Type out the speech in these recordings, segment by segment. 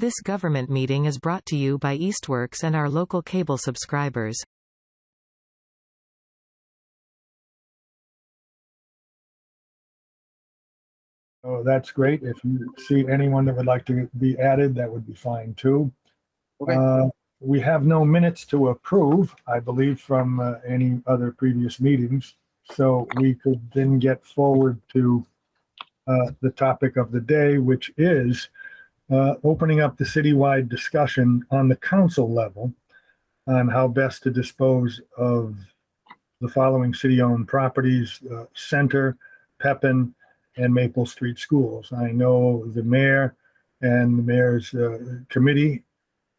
This government meeting is brought to you by Eastworks and our local cable subscribers. Oh, that's great. If you see anyone that would like to be added, that would be fine too. Okay. We have no minutes to approve, I believe, from any other previous meetings. So we could then get forward to the topic of the day, which is opening up the citywide discussion on the council level on how best to dispose of the following city-owned properties: Center, Pepin, and Maple Street schools. I know the mayor and the mayor's committee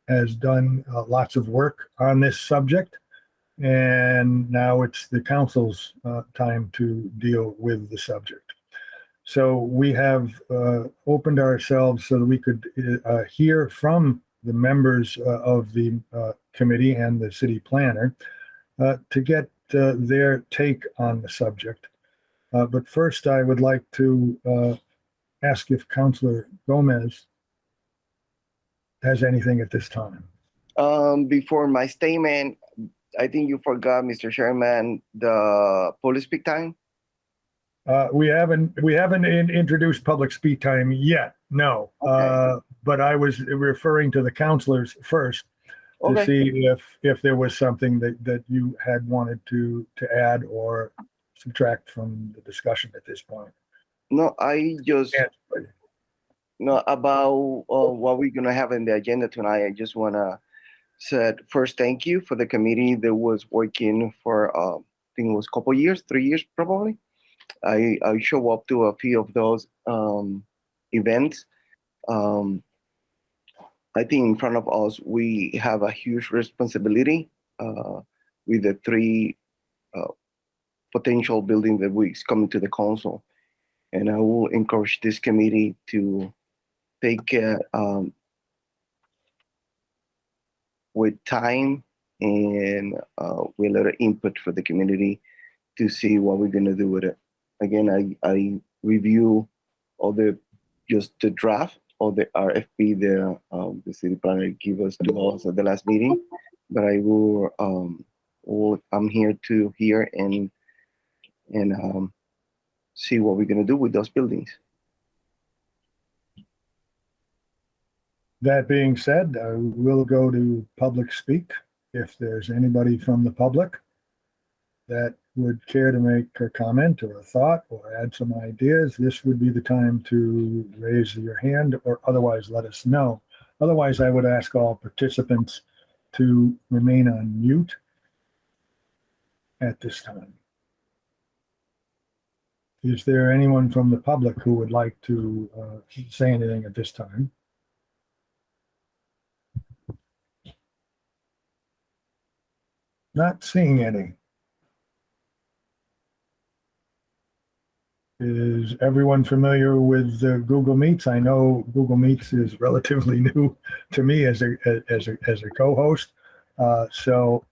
has done lots of work on this subject, and now it's the council's time to deal with the subject. So we have opened ourselves so that we could hear from the members of the committee and the city planner to get their take on the subject. But first, I would like to ask if Councilor Gomez has anything at this time. Before my statement, I think you forgot, Mr. Chairman, the public speak time. We haven't introduced public speak time yet. No, Okay. but I was referring to the councilors first to Okay. see if there was something that you had wanted to add or subtract from the discussion at this point. No, I just Yeah. no about what we're gonna have in the agenda tonight. I just wanna say first thank you for the committee that was working for I think it was a couple years, 3 years probably. I show up to a few of those events. I think in front of us we have a huge responsibility with the three potential buildings that we coming to the council, and I will encourage this committee to take with time and with a lot of input for the community to see what we're gonna do with it. Again, I review all just the draft or the RFP the city planner gave us to us at the last meeting, but I I'm here to hear and see what we're gonna do with those buildings. That being said, we'll go to public speak. If there's anybody from the public that would care to make a comment or a thought or add some ideas, this would be the time to raise your hand or otherwise let us know. Otherwise, I would ask all participants to remain on mute at this time. Is there anyone from the public who would like to say anything at this time? Not seeing any. Is everyone familiar with Google Meets? I know Google Meets is relatively new to me as a co-host. So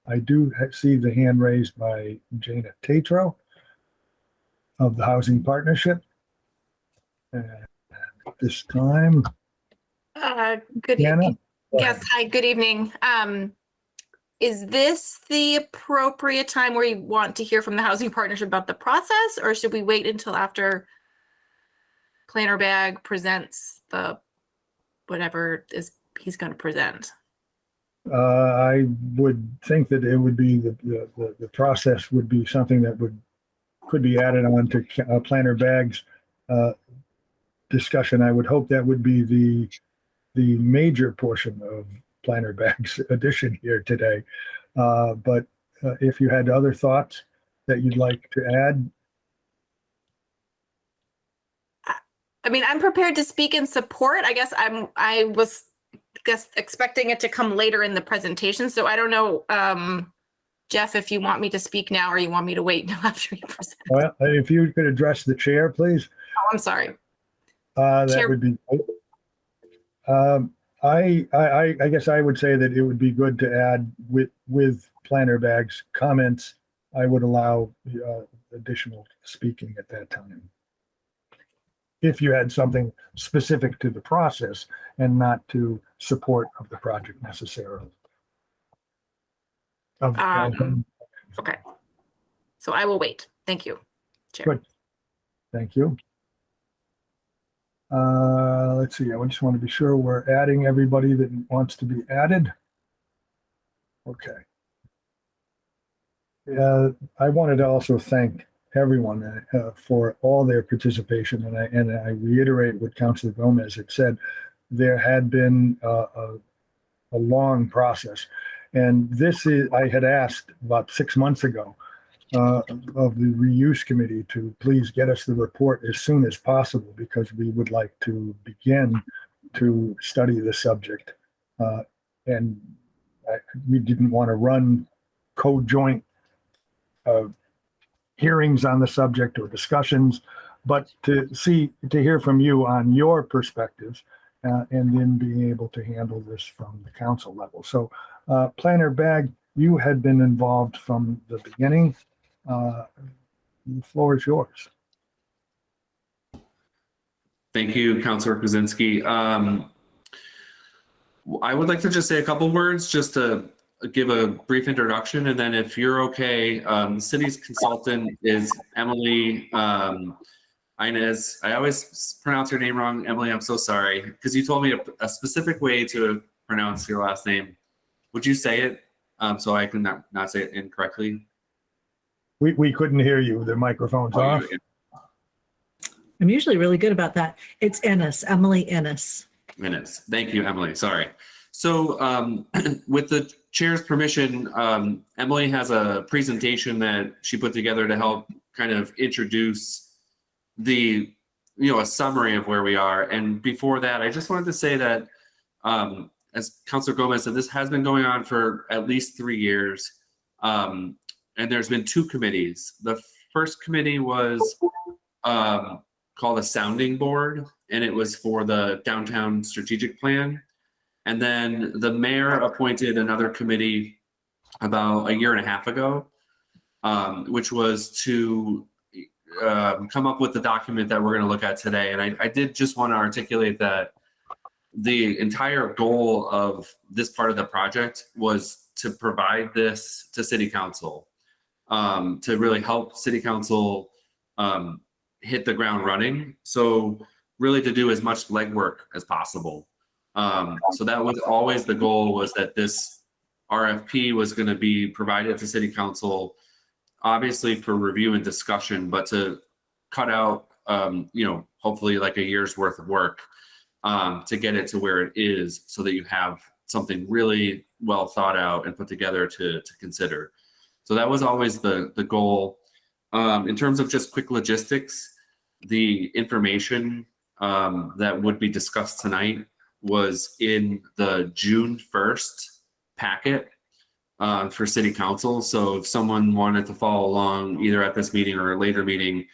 I do see the hand raised by Jana Tatro of the Housing Partnership. And at this time, Good Jana, evening. Yes, hi, good evening. Is this the appropriate time where you want to hear from the Housing Partnership about the process, or should we wait until after Planner Bag presents the whatever he's going to present? I would think that it would be the process would be something that could be added on to Planner Bag's discussion. I would hope that would be the major portion of Planner Bag's edition here today. But if you had other thoughts that you'd like to add. I mean, I'm prepared to speak in support. I guess I was expecting it to come later in the presentation. So I don't know, Jeff, if you want me to speak now or you want me to wait until after you present. Well, if you could address the chair, please. Oh, I'm sorry. That Chair. would be great. I guess I would say that it would be good to add with Planner Bag's comments. I would allow additional speaking at that time. if you had something specific to the process and not to support of the project necessarily. Okay. So I will wait. Thank you, Chair. Good. Thank you. Let's see. I just want to be sure we're adding everybody that wants to be added. Okay. I wanted to also thank everyone for all their participation, and I reiterate what Councilor Gomez had said. There had been a long process, and this is, I had asked about 6 months ago of the reuse committee to please get us the report as soon as possible, because we would like to begin to study the subject, and we didn't want to run co-joint hearings on the subject or discussions, but to hear from you on your perspectives, and then being able to handle this from the council level. So Planner Bagg, you had been involved from the beginning. The floor is yours. Thank you, Councilor Kuczynski. I would like to just say a couple words just to give a brief introduction, and then if you're okay, the city's consultant is Emily Inez. I always pronounce your name wrong, Emily. I'm so sorry, because you told me a specific way to pronounce your last name. Would you say it so I can not say it incorrectly? We couldn't hear you. The microphone's off. I'm usually really good about that. It's Ennis, Emily Ennis. Ennis. Thank you, Emily. Sorry. So with the chair's permission, Emily has a presentation that she put together to help kind of introduce the, a summary of where we are. And before that, I just wanted to say that, as Councilor Gomez said, this has been going on for at least 3 years. And there's been 2 committees. The first committee was called a sounding board, and it was for the downtown strategic plan. And then the mayor appointed another committee about 1.5 years ago, which was to come up with the document that we're going to look at today. And I did just want to articulate that the entire goal of this part of the project was to provide this to City Council, to really help City Council hit the ground running. So really to do as much legwork as possible. So that was always the goal, was that this RFP was going to be provided to City Council, obviously for review and discussion, but to cut out, hopefully like a year's worth of work to get it to where it is, so that you have something really well thought out and put together to consider. So that was always the goal. In terms of just quick logistics, the information that would be discussed tonight was in the June 1st packet for City Council. So if someone wanted to follow along either at this meeting or a later meeting,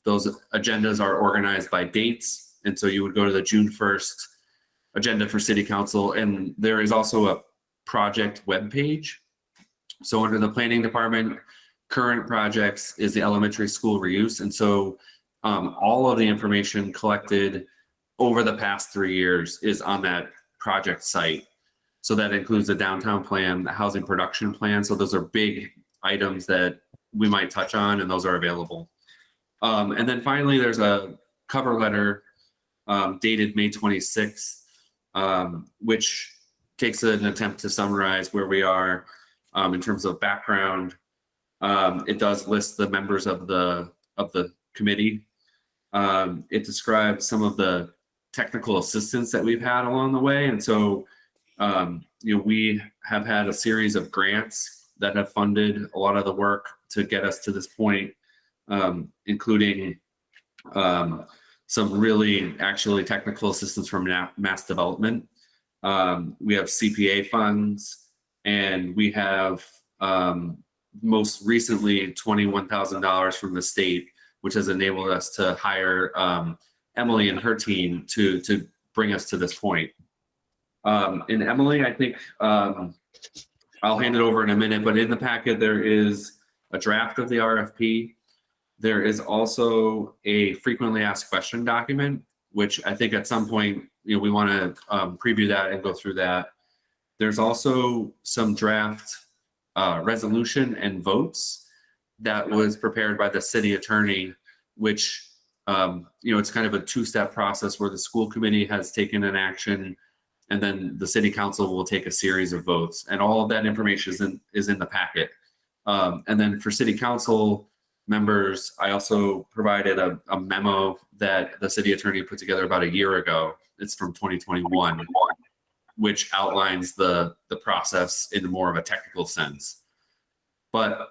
those agendas are organized by dates. And so you would go to the June 1st agenda for City Council. And there is also a project webpage. So under the Planning Department, current projects is the elementary school reuse. And so all of the information collected over the past 3 years is on that project site. So that includes the downtown plan, the housing production plan. So those are big items that we might touch on, and those are available. And then finally, there's a cover letter dated May 26th, which takes an attempt to summarize where we are in terms of background. It does list the members of the committee. It describes some of the technical assistance that we've had along the way. And so, we have had a series of grants that have funded a lot of the work to get us to this point, including some really actually technical assistance from Mass Development. We have CPA funds, and we have most recently $21,000 from the state, which has enabled us to hire Emily and her team to bring us to this point. And Emily, I think I'll hand it over in a minute, but in the packet there is a draft of the RFP. There is also a frequently asked question document, which I think at some point, we want to preview that and go through that. There's also some draft resolution and votes that was prepared by the city attorney, which, it's kind of a two-step process where the school committee has taken an action and then the city council will take a series of votes, and all of that information is in the packet. And then for city council members, I also provided a memo that the city attorney put together about a year ago. It's from 2021, which outlines the process in more of a technical sense. But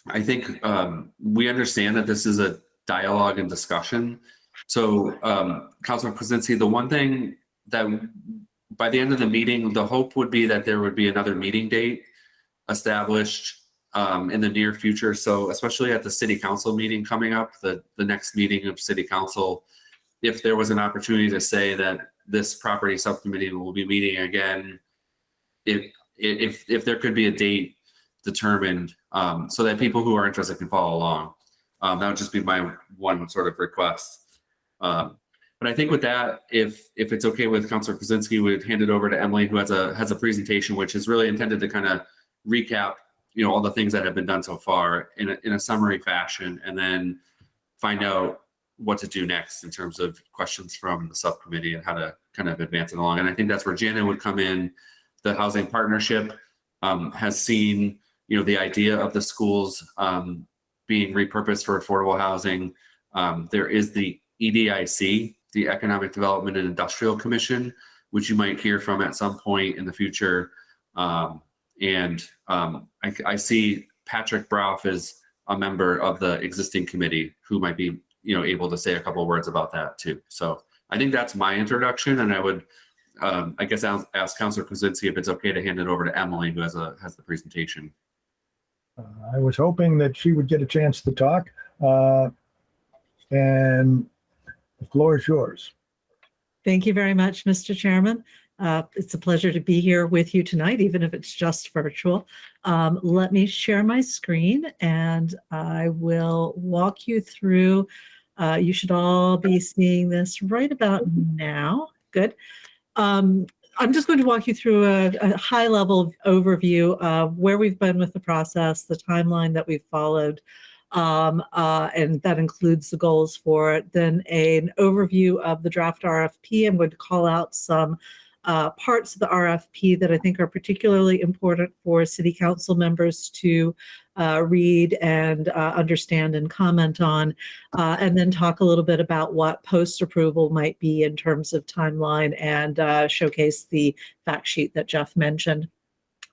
I think we understand that this is a dialogue and discussion. So Councilor Kwasinski, the one thing that by the end of the meeting, the hope would be that there would be another meeting date established in the near future. So especially at the city council meeting coming up, the next meeting of city council, if there was an opportunity to say that this property subcommittee will be meeting again, if there could be a date determined so that people who are interested can follow along. That would just be my one sort of request. But I think with that, if it's okay with Councilor Kwasinski, we'd hand it over to Emily, who has a presentation which is really intended to kind of recap, all the things that have been done so far in a summary fashion, and then find out what to do next in terms of questions from the subcommittee and how to kind of advance it along. And I think that's where Janet would come in. The housing partnership has seen, the idea of the schools being repurposed for affordable housing. There is the EDIC, the Economic Development and Industrial Commission, which you might hear from at some point in the future. I see Patrick Brough as a member of the existing committee who might be, able to say a couple of words about that too. So I think that's my introduction, and I would, I guess, ask Councilor Kwasinski if it's okay to hand it over to Emily, who has the presentation. I was hoping that she would get a chance to talk, and the floor is yours. Thank you very much, Mr. Chairman. It's a pleasure to be here with you tonight, even if it's just virtual. Let me share my screen and I will walk you through. You should all be seeing this right about now. Good. I'm just going to walk you through a high-level overview of where we've been with the process, the timeline that we've followed, and that includes the goals for it. Then an overview of the draft RFP. I'm going to call out some parts of the RFP that I think are particularly important for city council members to read and understand and comment on, and then talk a little bit about what post-approval might be in terms of timeline and showcase the fact sheet that Jeff mentioned.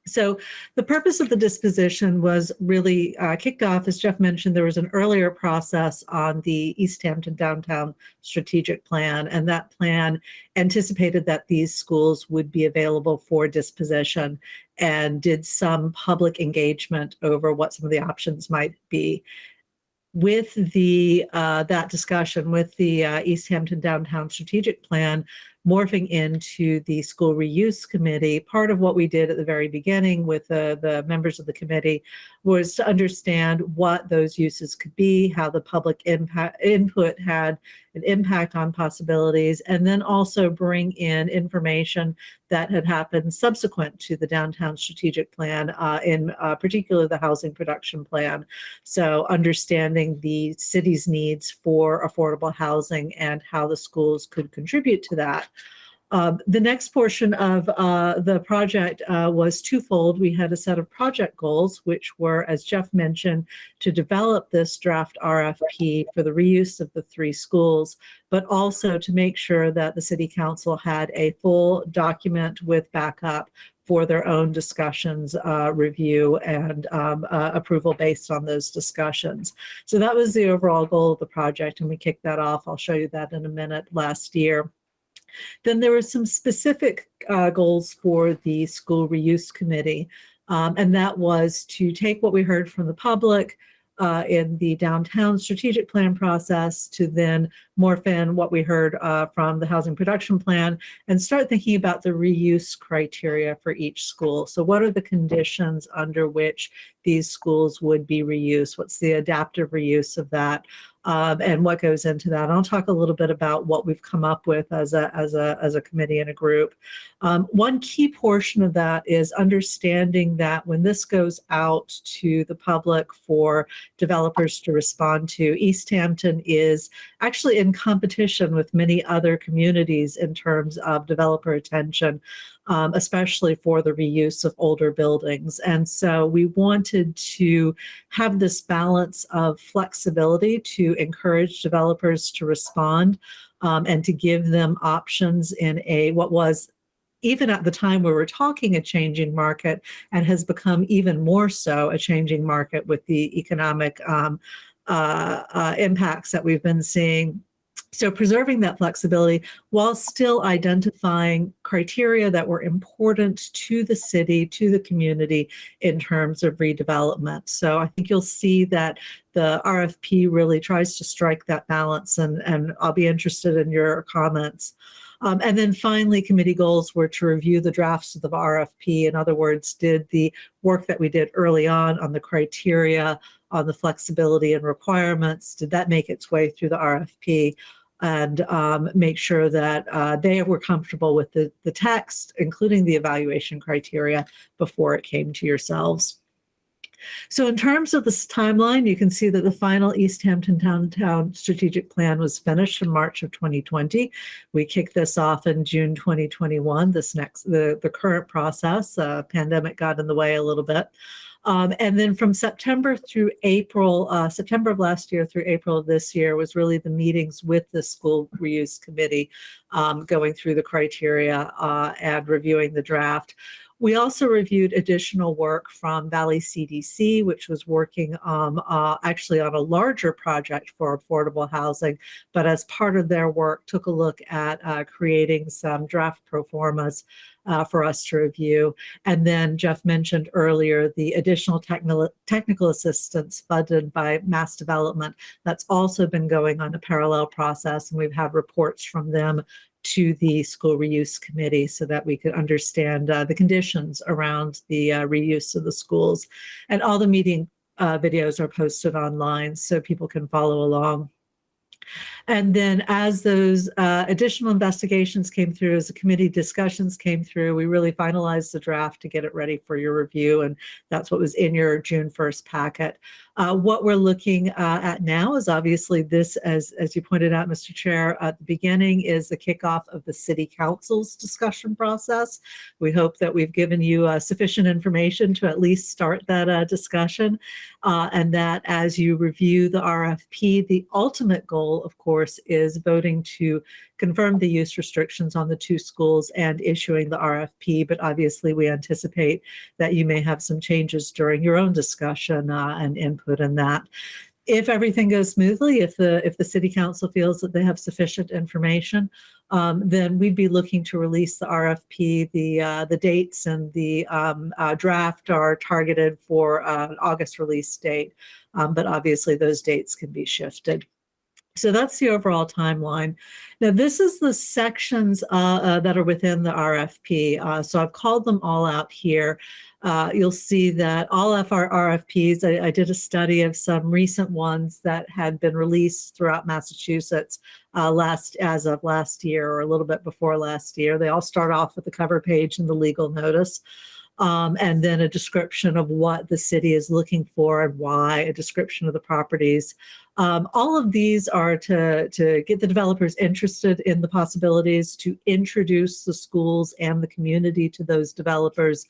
So the purpose of the disposition was really kicked off, as Jeff mentioned. There was an earlier process on the Easthampton Downtown Strategic Plan, and that plan anticipated that these schools would be available for disposition and did some public engagement over what some of the options might be. With the that discussion, with the Easthampton Downtown Strategic Plan morphing into the School Reuse Committee, part of what we did at the very beginning with the members of the committee was to understand what those uses could be, how the public input had an impact on possibilities, and then also bring in information that had happened subsequent to the Downtown Strategic Plan, in particular the Housing Production Plan. So understanding the city's needs for affordable housing and how the schools could contribute to that. The next portion of the project was twofold. We had a set of project goals, which were, as Jeff mentioned, to develop this draft RFP for the reuse of the 3 schools, but also to make sure that the City Council had a full document with backup for their own discussions, review, and approval based on those discussions. So that was the overall goal of the project, and we kicked that off. I'll show you that in a minute last year. Then there were some specific goals for the School Reuse Committee, and that was to take what we heard from the public, in the downtown strategic plan process to then morph in what we heard from the housing production plan and start thinking about the reuse criteria for each school. So what are the conditions under which these schools would be reused? What's the adaptive reuse of that? And what goes into that? I'll talk a little bit about what we've come up with as a committee and a group. One key portion of that is understanding that when this goes out to the public for developers to respond to, Easthampton is actually in competition with many other communities in terms of developer attention, especially for the reuse of older buildings. And so we wanted to have this balance of flexibility to encourage developers to respond and to give them options in what was, even at the time we were talking, a changing market, and has become even more so a changing market with the economic impacts that we've been seeing. So preserving that flexibility while still identifying criteria that were important to the city, to the community in terms of redevelopment. So I think you'll see that the RFP really tries to strike that balance, and I'll be interested in your comments. And then finally, committee goals were to review the drafts of the RFP. In other words, did the work that we did early on the criteria, on the flexibility and requirements, did that make its way through the RFP? And make sure that they were comfortable with the text, including the evaluation criteria, before it came to yourselves. So in terms of this timeline, you can see that the final Easthampton Downtown Strategic Plan was finished in March of 2020. We kicked this off in June 2021, the current process. Pandemic got in the way a little bit. And then from September through April, September of last year through April of this year was really the meetings with the school reuse committee, going through the criteria and reviewing the draft. We also reviewed additional work from Valley CDC, which was working actually on a larger project for affordable housing, but as part of their work took a look at creating some draft pro formas for us to review. And then Jeff mentioned earlier the additional technical assistance funded by Mass Development. That's also been going on a parallel process, and we've had reports from them to the school reuse committee so that we could understand the conditions around the reuse of the schools. And all the meeting videos are posted online so people can follow along. And then as those additional investigations came through, as the committee discussions came through, we really finalized the draft to get it ready for your review. And that's what was in your June 1st packet. What we're looking at now is obviously this, as you pointed out, Mr. Chair, at the beginning is the kickoff of the City Council's discussion process. We hope that we've given you sufficient information to at least start that discussion, and that as you review the RFP, the ultimate goal, of course, is voting to confirm the use restrictions on the two schools and issuing the RFP. But obviously, we anticipate that you may have some changes during your own discussion and input in that. If everything goes smoothly, if the City Council feels that they have sufficient information, then we'd be looking to release the RFP. The dates and the draft are targeted for an August release date, but obviously those dates can be shifted. So that's the overall timeline. Now, this is the sections that are within the RFP. So I've called them all out here. You'll see that all of our RFPs, I did a study of some recent ones that had been released throughout Massachusetts as of last year or a little bit before last year. They all start off with the cover page and the legal notice. And then a description of what the city is looking for and why, a description of the properties. All of these are to get the developers interested in the possibilities, to introduce the schools and the community to those developers,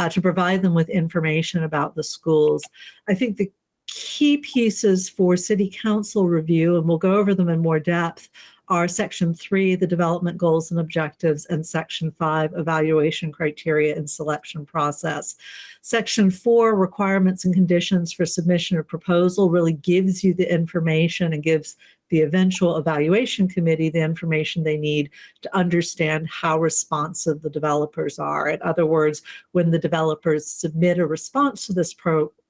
to provide them with information about the schools. I think the key pieces for City Council review, and we'll go over them in more depth, are Section 3, the development goals and objectives, and Section 5, evaluation criteria and selection process. Section 4, requirements and conditions for submission of proposal, really gives you the information and gives the eventual evaluation committee the information they need to understand how responsive the developers are. In other words, when the developers submit a response to this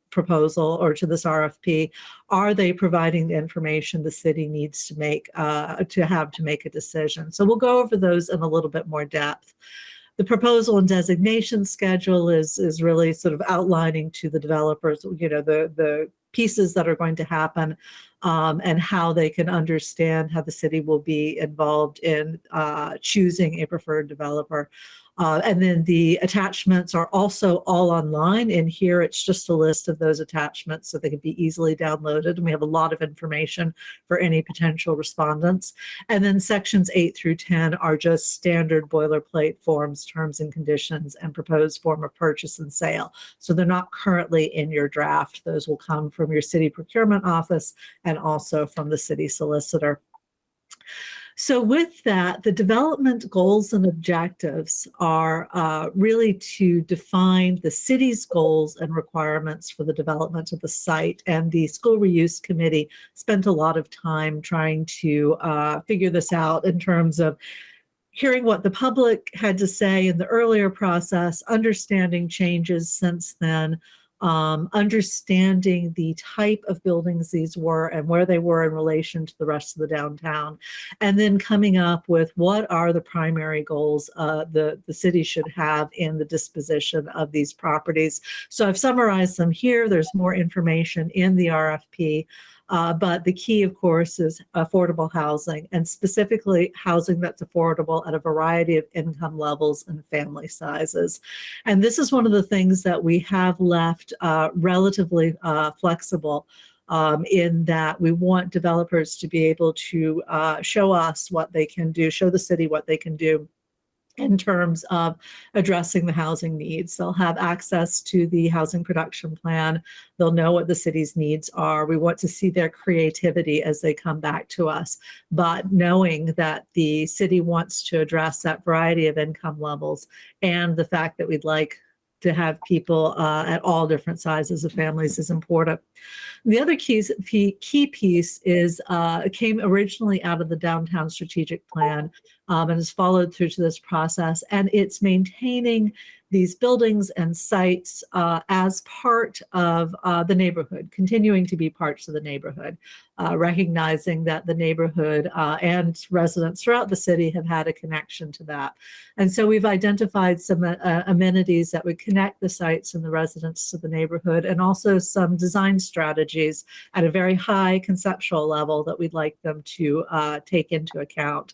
proposal or to this RFP, are they providing the information the city needs to make to make a decision? So we'll go over those in a little bit more depth. The proposal and designation schedule is really sort of outlining to the developers, the pieces that are going to happen, and how they can understand how the city will be involved in choosing a preferred developer. And then the attachments are also all online. And here it's just a list of those attachments so they can be easily downloaded. And we have a lot of information for any potential respondents. And then sections 8 through 10 are just standard boilerplate forms, terms and conditions, and proposed form of purchase and sale. So they're not currently in your draft. Those will come from your city procurement office and also from the city solicitor. So with that, the development goals and objectives are really to define the city's goals and requirements for the development of the site. And the School Reuse Committee spent a lot of time trying to figure this out in terms of hearing what the public had to say in the earlier process, understanding changes since then, understanding the type of buildings these were and where they were in relation to the rest of the downtown, and then coming up with what are the primary goals the city should have in the disposition of these properties. So I've summarized them here. There's more information in the RFP. But the key, of course, is affordable housing, and specifically housing that's affordable at a variety of income levels and family sizes. And this is one of the things that we have left relatively flexible, in that we want developers to be able to show us what they can do, show the city what they can do in terms of addressing the housing needs. They'll have access to the housing production plan. They'll know what the city's needs are. We want to see their creativity as they come back to us, but knowing that the city wants to address that variety of income levels and the fact that we'd like to have people at all different sizes of families is important. The other key piece is came originally out of the downtown strategic plan, and is followed through to this process. And it's maintaining these buildings and sites as part of the neighborhood, continuing to be parts of the neighborhood, recognizing that the neighborhood and residents throughout the city have had a connection to that. And so we've identified some amenities that would connect the sites and the residents to the neighborhood, and also some design strategies at a very high conceptual level that we'd like them to take into account.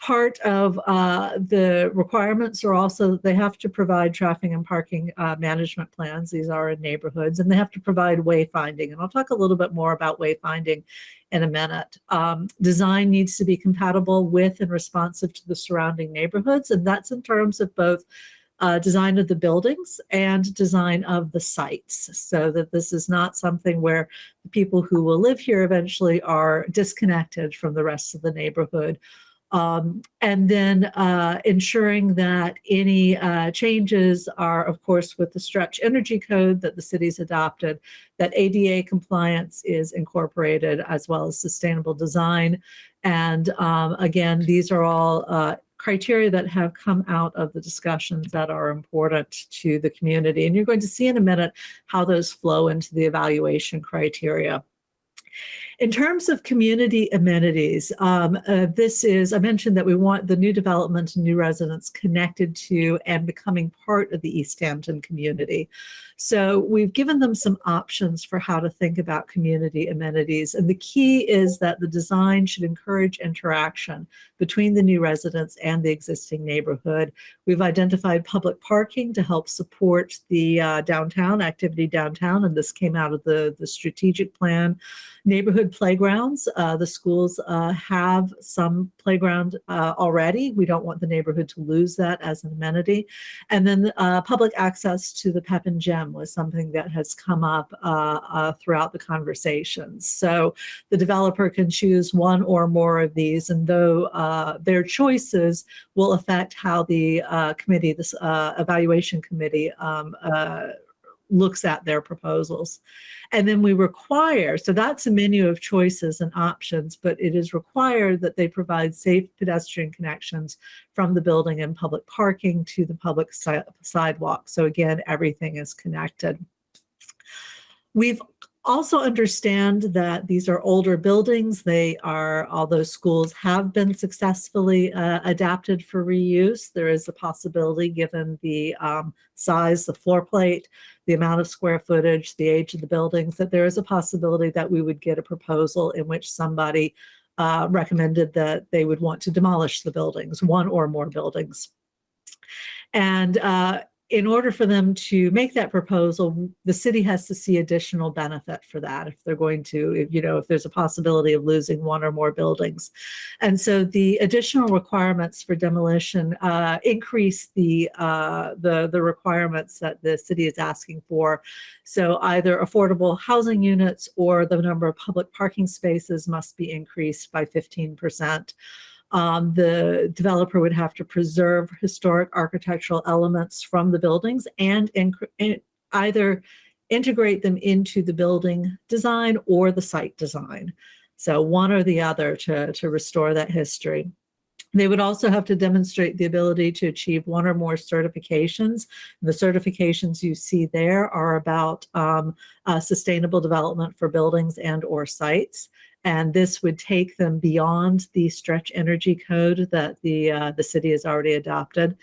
Part of the requirements are also that they have to provide traffic and parking management plans. These are in neighborhoods, and they have to provide wayfinding. And I'll talk a little bit more about wayfinding in a minute. Design needs to be compatible with and responsive to the surrounding neighborhoods, and that's in terms of both design of the buildings and design of the sites, so that this is not something where the people who will live here eventually are disconnected from the rest of the neighborhood. And then ensuring that any changes are, of course, with the stretch energy code that the city's adopted, that ADA compliance is incorporated, as well as sustainable design. And again, these are all criteria that have come out of the discussions that are important to the community. And you're going to see in a minute how those flow into the evaluation criteria. In terms of community amenities, I mentioned that we want the new development and new residents connected to and becoming part of the Easthampton community. So we've given them some options for how to think about community amenities. And the key is that the design should encourage interaction between the new residents and the existing neighborhood. We've identified public parking to help support the downtown activity downtown, and this came out of the strategic plan. Neighborhood playgrounds. The schools have some playground already. We don't want the neighborhood to lose that as an amenity. And then public access to the Pep and Gem was something that has come up throughout the conversations. So the developer can choose one or more of these, and though their choices will affect how the committee, this evaluation committee, looks at their proposals. And then we require, so that's a menu of choices and options, but it is required that they provide safe pedestrian connections from the building and public parking to the public sidewalk. So again, everything is connected. We've also understand that these are older buildings. They are, although schools have been successfully adapted for reuse, there is a possibility, given the size, the floor plate, the amount of square footage, the age of the buildings, that there is a possibility that we would get a proposal in which somebody recommended that they would want to demolish the buildings, one or more buildings. And in order for them to make that proposal, the city has to see additional benefit for that if they're going to, if there's a possibility of losing one or more buildings. And so the additional requirements for demolition increase the requirements that the city is asking for. So either affordable housing units or the number of public parking spaces must be increased by 15%. The developer would have to preserve historic architectural elements from the buildings and either integrate them into the building design or the site design. So one or the other to restore that history. They would also have to demonstrate the ability to achieve one or more certifications. The certifications you see there are about sustainable development for buildings and or sites. And this would take them beyond the stretch energy code that the city has already adopted.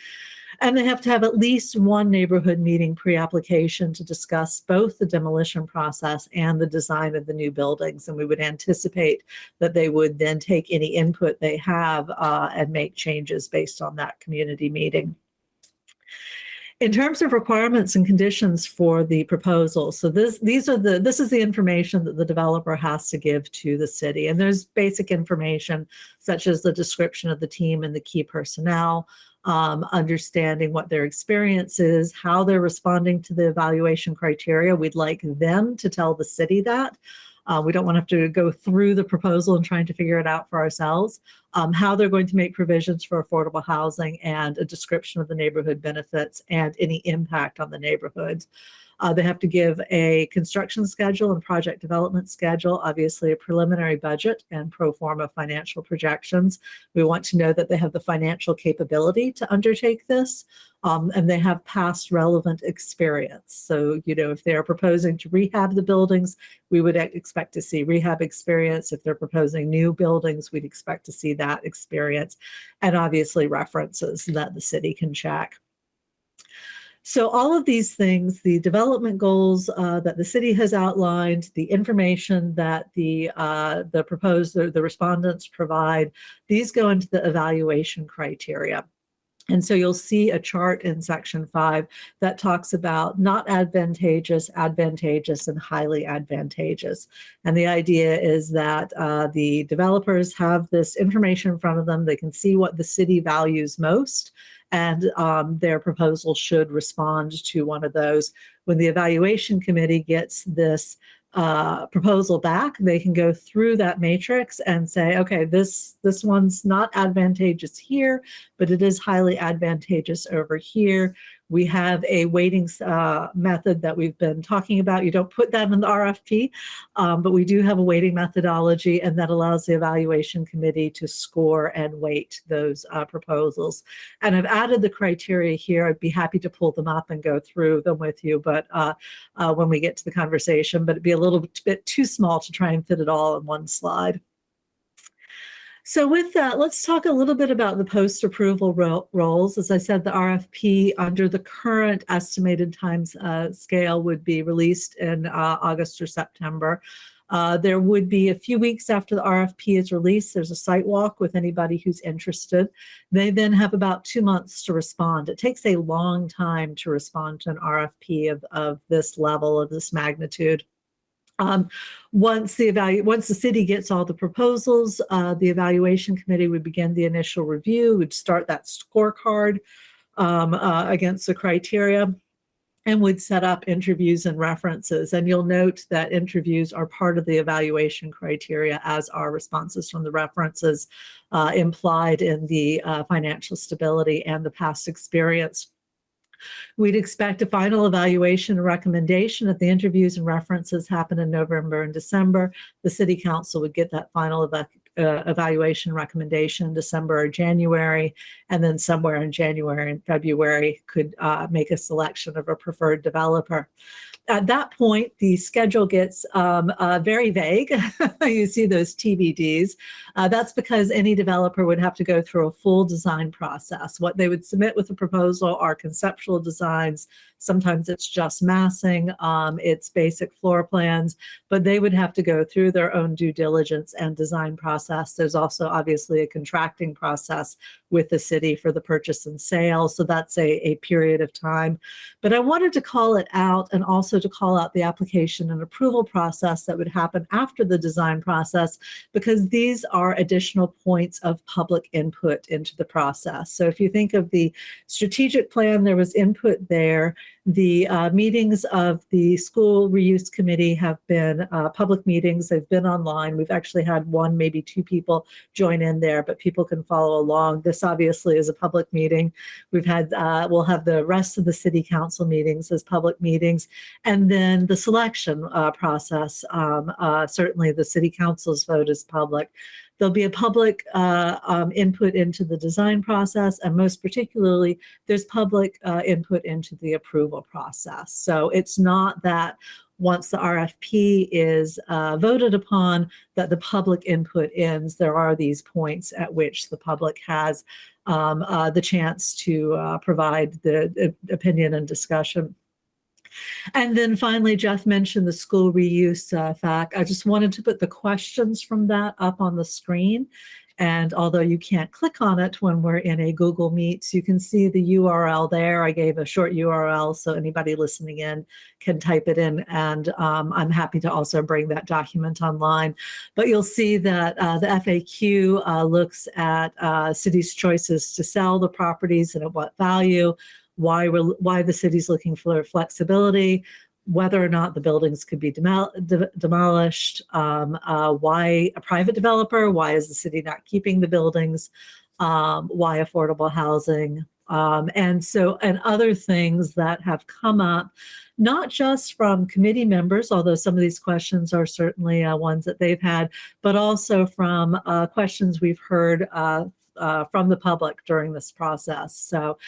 And they have to have at least one neighborhood meeting pre-application to discuss both the demolition process and the design of the new buildings. And we would anticipate that they would then take any input they have and make changes based on that community meeting. In terms of requirements and conditions for the proposal, so this is the information that the developer has to give to the city. And there's basic information such as the description of the team and the key personnel, understanding what their experience is, how they're responding to the evaluation criteria. We'd like them to tell the city that. We don't want to have to go through the proposal and trying to figure it out for ourselves. How they're going to make provisions for affordable housing and a description of the neighborhood benefits and any impact on the neighborhood. They have to give a construction schedule and project development schedule, obviously a preliminary budget and pro forma financial projections. We want to know that they have the financial capability to undertake this, and they have past relevant experience. So, if they're proposing to rehab the buildings, we would expect to see rehab experience. If they're proposing new buildings, we'd expect to see that experience, and obviously references that the city can check. So all of these things, the development goals that the city has outlined, the information that the respondents provide, these go into the evaluation criteria. And so you'll see a chart in section 5 that talks about not advantageous, advantageous, and highly advantageous. And the idea is that the developers have this information in front of them. They can see what the city values most, and their proposal should respond to one of those. When the evaluation committee gets this proposal back, they can go through that matrix and say, okay, this one's not advantageous here, but it is highly advantageous over here. We have a weighting method that we've been talking about. You don't put that in the RFP, but we do have a weighting methodology, and that allows the evaluation committee to score and weight those proposals. And I've added the criteria here. I'd be happy to pull them up and go through them with you, but when we get to the conversation, but it'd be a little bit too small to try and fit it all in one slide. So with that, let's talk a little bit about the post-approval roles. As I said, the RFP under the current estimated time scale would be released in August or September. There would be a few weeks after the RFP is released, there's a site walk with anybody who's interested. They then have about 2 months to respond. It takes a long time to respond to an RFP of this level, of this magnitude. Once the city gets all the proposals, the evaluation committee would begin the initial review, would start that scorecard against the criteria, and would set up interviews and references. And you'll note that interviews are part of the evaluation criteria, as are responses from the references implied in the financial stability and the past experience. We'd expect a final evaluation and recommendation if the interviews and references happen in November and December. The City Council would get that final evaluation recommendation in December or January, and then somewhere in January and February could make a selection of a preferred developer. At that point, the schedule gets very vague. You see those TBDs. That's because any developer would have to go through a full design process. What they would submit with a proposal are conceptual designs. Sometimes it's just massing, it's basic floor plans, but they would have to go through their own due diligence and design process. There's also obviously a contracting process with the city for the purchase and sale. So that's a period of time. But I wanted to call it out and also to call out the application and approval process that would happen after the design process, because these are additional points of public input into the process. So if you think of the strategic plan, there was input there. The meetings of the school reuse committee have been public meetings. They've been online. We've actually had one, maybe two people join in there, but people can follow along. This obviously is a public meeting. We've had, we'll have the rest of the city council meetings as public meetings. And then the selection process, certainly the city council's vote is public. There'll be a public input into the design process, and most particularly, there's public input into the approval process. So it's not that once the RFP is voted upon, that the public input ends. There are these points at which the public has the chance to provide the opinion and discussion. And then finally, Jeff mentioned the school reuse fact. I just wanted to put the questions from that up on the screen. And although you can't click on it when we're in a Google Meet, you can see the URL there. I gave a short URL so anybody listening in can type it in. And I'm happy to also bring that document online. But you'll see that the FAQ looks at city's choices to sell the properties and at what value, why the city's looking for flexibility, whether or not the buildings could be demolished, why a private developer, why is the city not keeping the buildings, why affordable housing, and other things that have come up, not just from committee members, although some of these questions are certainly ones that they've had, but also from questions we've heard from the public during this process. So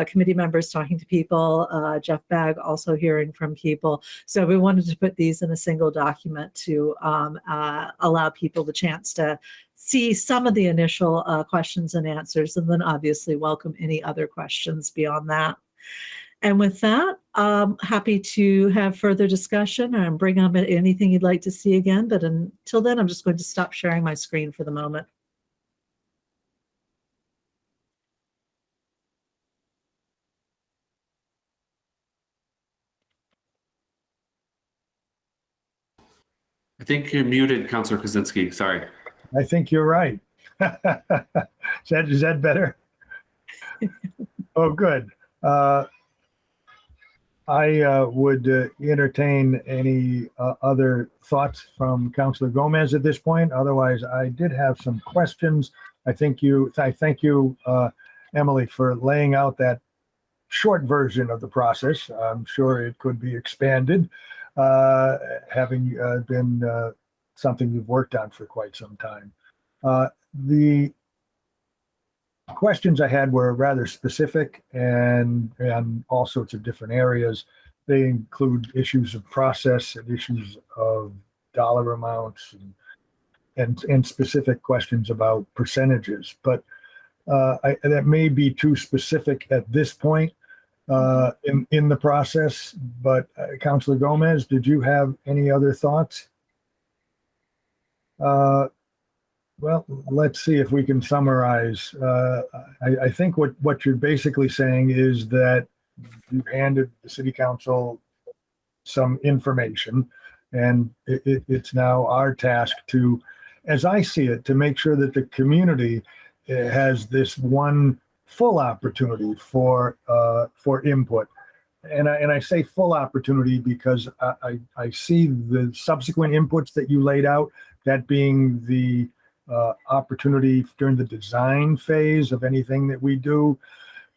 committee members talking to people, Jeff Bagg also hearing from people. So we wanted to put these in a single document to allow people the chance to see some of the initial questions and answers, and then obviously welcome any other questions beyond that. And with that, happy to have further discussion and bring up anything you'd like to see again. But until then, I'm just going to stop sharing my screen for the moment. I think you're muted, Councilor Kozinski. Sorry. I think you're right. Is that better? Oh, good. I would entertain any other thoughts from Councilor Gomez at this point. Otherwise, I did have some questions. I thank you, Emily, for laying out that short version of the process. I'm sure it could be expanded, having been something you've worked on for quite some time. The questions I had were rather specific and all sorts of different areas. They include issues of process and issues of dollar amounts and specific questions about percentages. But that may be too specific at this point in the process. But Councilor Gomez, did you have any other thoughts? Well, let's see if we can summarize. I think what you're basically saying is that you handed the city council some information, and it's now our task to, as I see it, to make sure that the community has this one full opportunity for input. And I say full opportunity because I see the subsequent inputs that you laid out, that being the opportunity during the design phase of anything that we do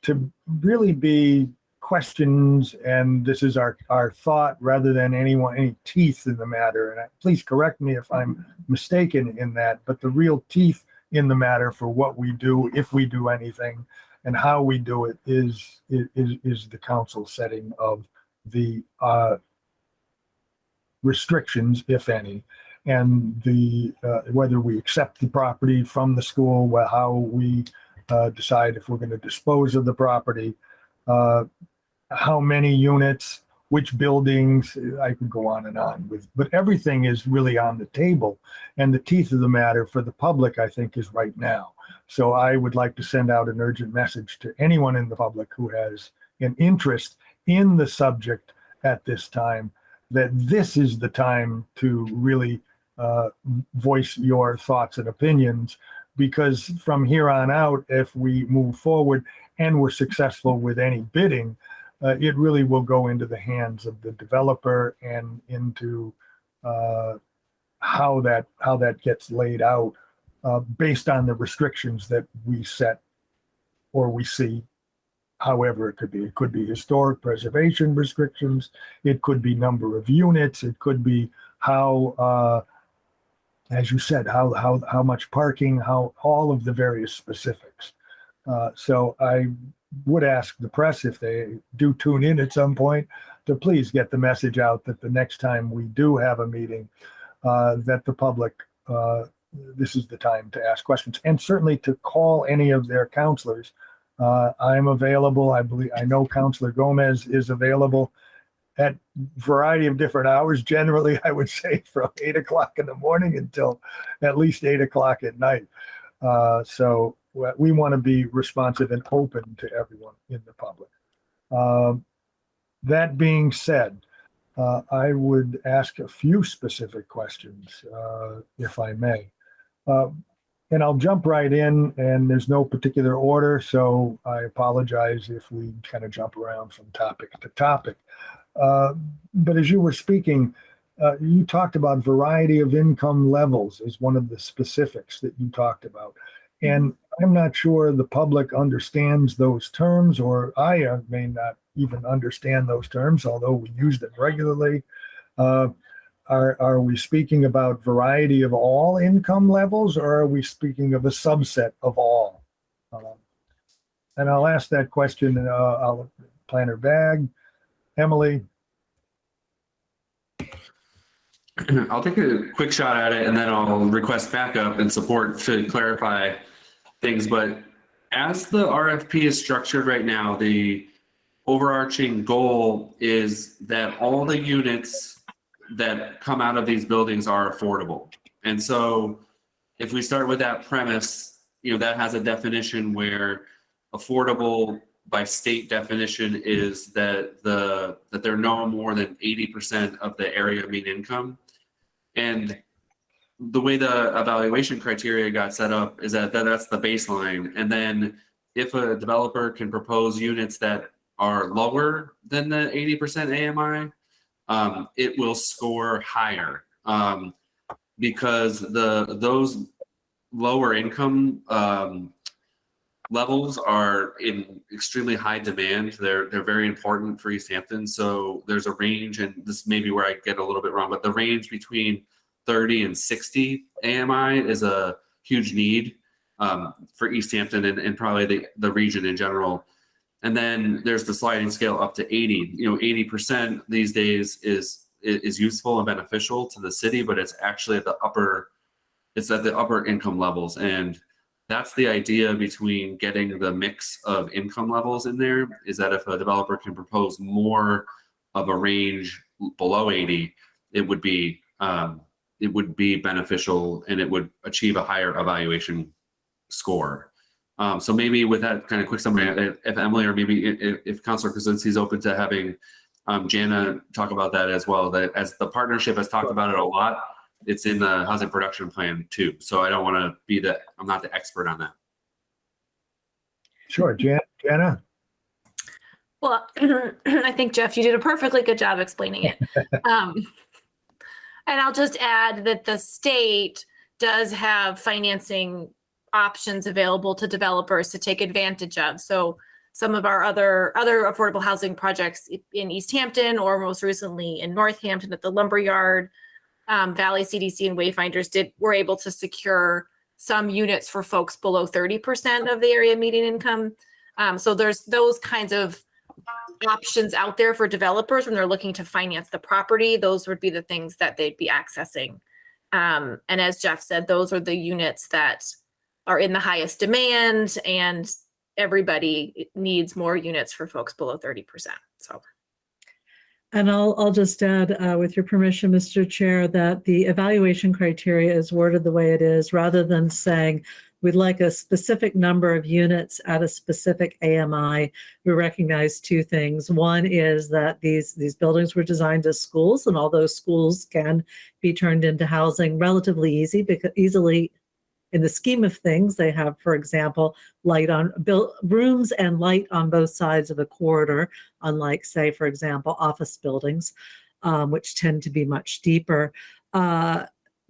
to really be questions, and this is our thought rather than any teeth in the matter. And please correct me if I'm mistaken in that, but the real teeth in the matter for what we do, if we do anything, and how we do it is the council setting of the restrictions, if any, and the whether we accept the property from the school, how we decide if we're going to dispose of the property, how many units, which buildings. I could go on and on with, but everything is really on the table, and the teeth of the matter for the public, I think, is right now. So I would like to send out an urgent message to anyone in the public who has an interest in the subject at this time, that this is the time to really voice your thoughts and opinions, because from here on out, if we move forward and we're successful with any bidding, it really will go into the hands of the developer and into how that gets laid out based on the restrictions that we set or we see. However, it could be historic preservation restrictions. It could be number of units. It could be how, as you said, how much parking, how all of the various specifics. So I would ask the press, if they do tune in at some point, to please get the message out that the next time we do have a meeting, that the public, this is the time to ask questions, and certainly to call any of their counselors. I'm available. I know Counselor Gomez is available at a variety of different hours. Generally, I would say from 8 o'clock in the morning until at least 8 o'clock at night. So we want to be responsive and open to everyone in the public. That being said, I would ask a few specific questions, if I may. And I'll jump right in, and there's no particular order, so I apologize if we kind of jump around from topic to topic. But as you were speaking, you talked about variety of income levels as one of the specifics that you talked about. And I'm not sure the public understands those terms, or I may not even understand those terms, although we use them regularly. Are we speaking about variety of all income levels, or are we speaking of a subset of all? And I'll ask that question, I'll Planner Bag. Emily? I'll take a quick shot at it, and then I'll request backup and support to clarify things. But as the RFP is structured right now, the overarching goal is that all the units that come out of these buildings are affordable. And so if we start with that premise, that has a definition where affordable by state definition is that they're no more than 80% of the area mean income. And the way the evaluation criteria got set up is that's the baseline. And then if a developer can propose units that are lower than the 80% AMI, it will score higher, because those lower income levels are in extremely high demand. They're very important for Easthampton. So there's a range, and this may be where I get a little bit wrong, but the range between 30 and 60 AMI is a huge need for Easthampton and probably the region in general. And then there's the sliding scale up to 80. 80% these days is useful and beneficial to the city, but it's actually at the upper income levels. And that's the idea between getting the mix of income levels in there, is that if a developer can propose more of a range below 80, it would be beneficial, and it would achieve a higher evaluation score. So maybe with that kind of quick summary, if Emily, or maybe if Councilor Krasinski is open to having Jana talk about that as well, that as the partnership has talked about it a lot, it's in the housing production plan too. So I don't want to I'm not the expert on that. Sure, Jana? Well, I think, Jeff, you did a perfectly good job explaining it. And I'll just add that the state does have financing options available to developers to take advantage of. So some of our other affordable housing projects in Easthampton, or most recently in Northampton at the Lumberyard. Valley CDC and Wayfinders were able to secure some units for folks below 30% of the area median income. So there's those kinds of options out there for developers when they're looking to finance the property. Those would be the things that they'd be accessing. And as Jeff said, those are the units that are in the highest demand, and everybody needs more units for folks below 30%. So. And I'll just add, with your permission, Mr. Chair, that the evaluation criteria is worded the way it is, rather than saying we'd like a specific number of units at a specific AMI. We recognize two things. One is that these buildings were designed as schools, and all those schools can be turned into housing relatively easily. In the scheme of things, they have, for example, rooms and light on both sides of a corridor, unlike, say, for example, office buildings, which tend to be much deeper.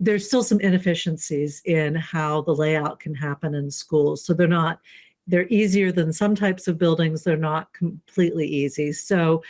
There's still some inefficiencies in how the layout can happen in schools. So they're easier than some types of buildings. They're not completely easy. So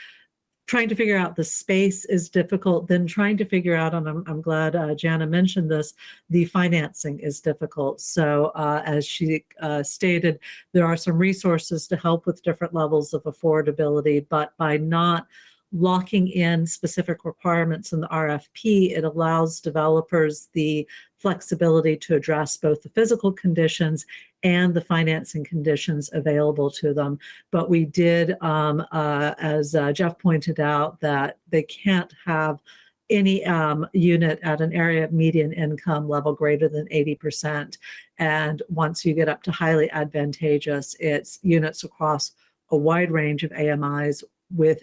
trying to figure out the space is difficult. Then trying to figure out, and I'm glad Jana mentioned this, the financing is difficult. So as she stated, there are some resources to help with different levels of affordability, but by not locking in specific requirements in the RFP, it allows developers the flexibility to address both the physical conditions and the financing conditions available to them. But we did, as Jeff pointed out, that they can't have any unit at an area median income level greater than 80%. And once you get up to highly advantageous, it's units across a wide range of AMIs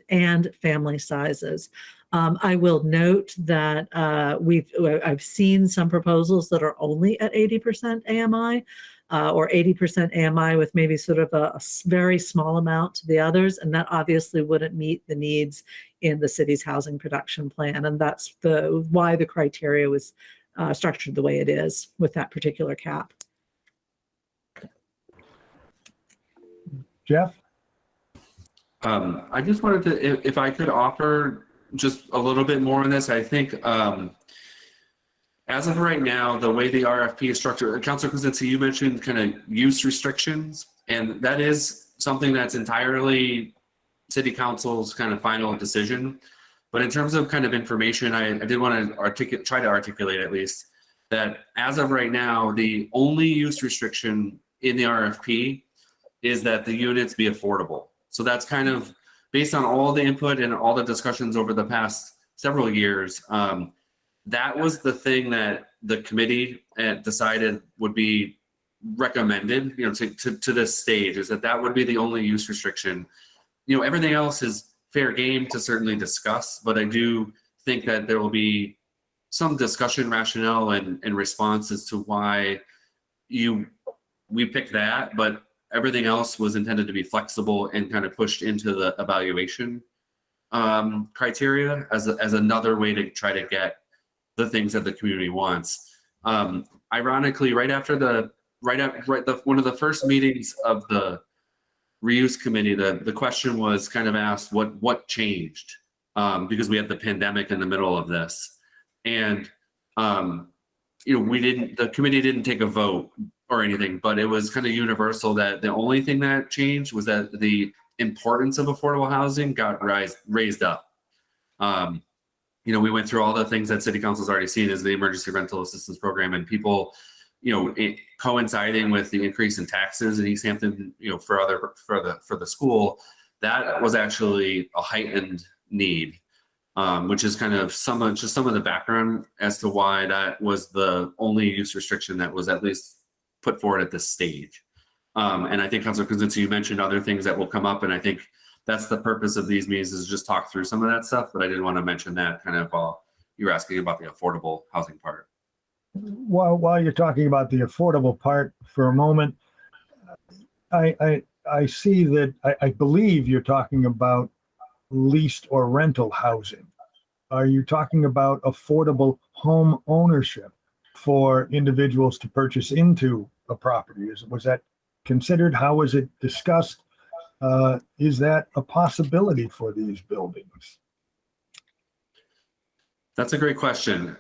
and family sizes. I will note that I've seen some proposals that are only at 80% AMI or 80% AMI with maybe sort of a very small amount to the others, and that obviously wouldn't meet the needs in the city's housing production plan, and that's why the criteria was structured the way it is with that particular cap. Jeff? I just wanted to, if I could offer just a little bit more on this. I think as of right now, the way the RFP is structured, Councilor Kuzinski, you mentioned kind of use restrictions, and that is something that's entirely City Council's kind of final decision. But in terms of kind of information, I did want to try to articulate at least that as of right now, the only use restriction in the RFP is that the units be affordable. So that's kind of based on all the input and all the discussions over the past several years. That was the thing that the committee decided would be recommended, to this stage, is that would be the only use restriction. Everything else is fair game to certainly discuss, but I do think that there will be some discussion rationale and response as to why we picked that, but everything else was intended to be flexible and kind of pushed into the evaluation criteria as another way to try to get the things that the community wants. Ironically, right after one of the first meetings of the reuse committee, the question was kind of asked what changed, because we had the pandemic in the middle of this, and the committee didn't take a vote or anything, but it was kind of universal that the only thing that changed was that the importance of affordable housing got raised up. We went through all the things that City Council's already seen as the emergency rental assistance program, and people, coinciding with the increase in taxes in Easthampton, for the school, that was actually a heightened need, which is kind of some of the background as to why that was the only use restriction that was at least put forward at this stage. And I think Councilor Kuzinski, you mentioned other things that will come up, and I think that's the purpose of these meetings, is just talk through some of that stuff. But I did want to mention that kind of while you were asking about the affordable housing part. While you're talking about the affordable part for a moment, I see that I believe you're talking about leased or rental housing. Are you talking about affordable home ownership for individuals to purchase into a property? Was that considered? How was it discussed? Is that a possibility for these buildings? That's a great question.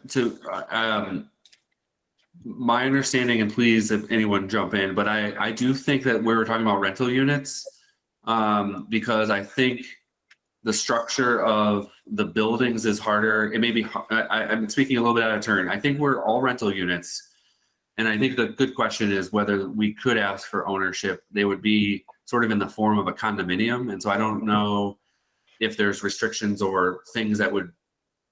My understanding, and please if anyone jump in, but I do think that we were talking about rental units because I think the structure of the buildings is harder. It may be, I'm speaking a little bit out of turn. I think we're all rental units. And I think the good question is whether we could ask for ownership. They would be sort of in the form of a condominium. And so I don't know if there's restrictions or things that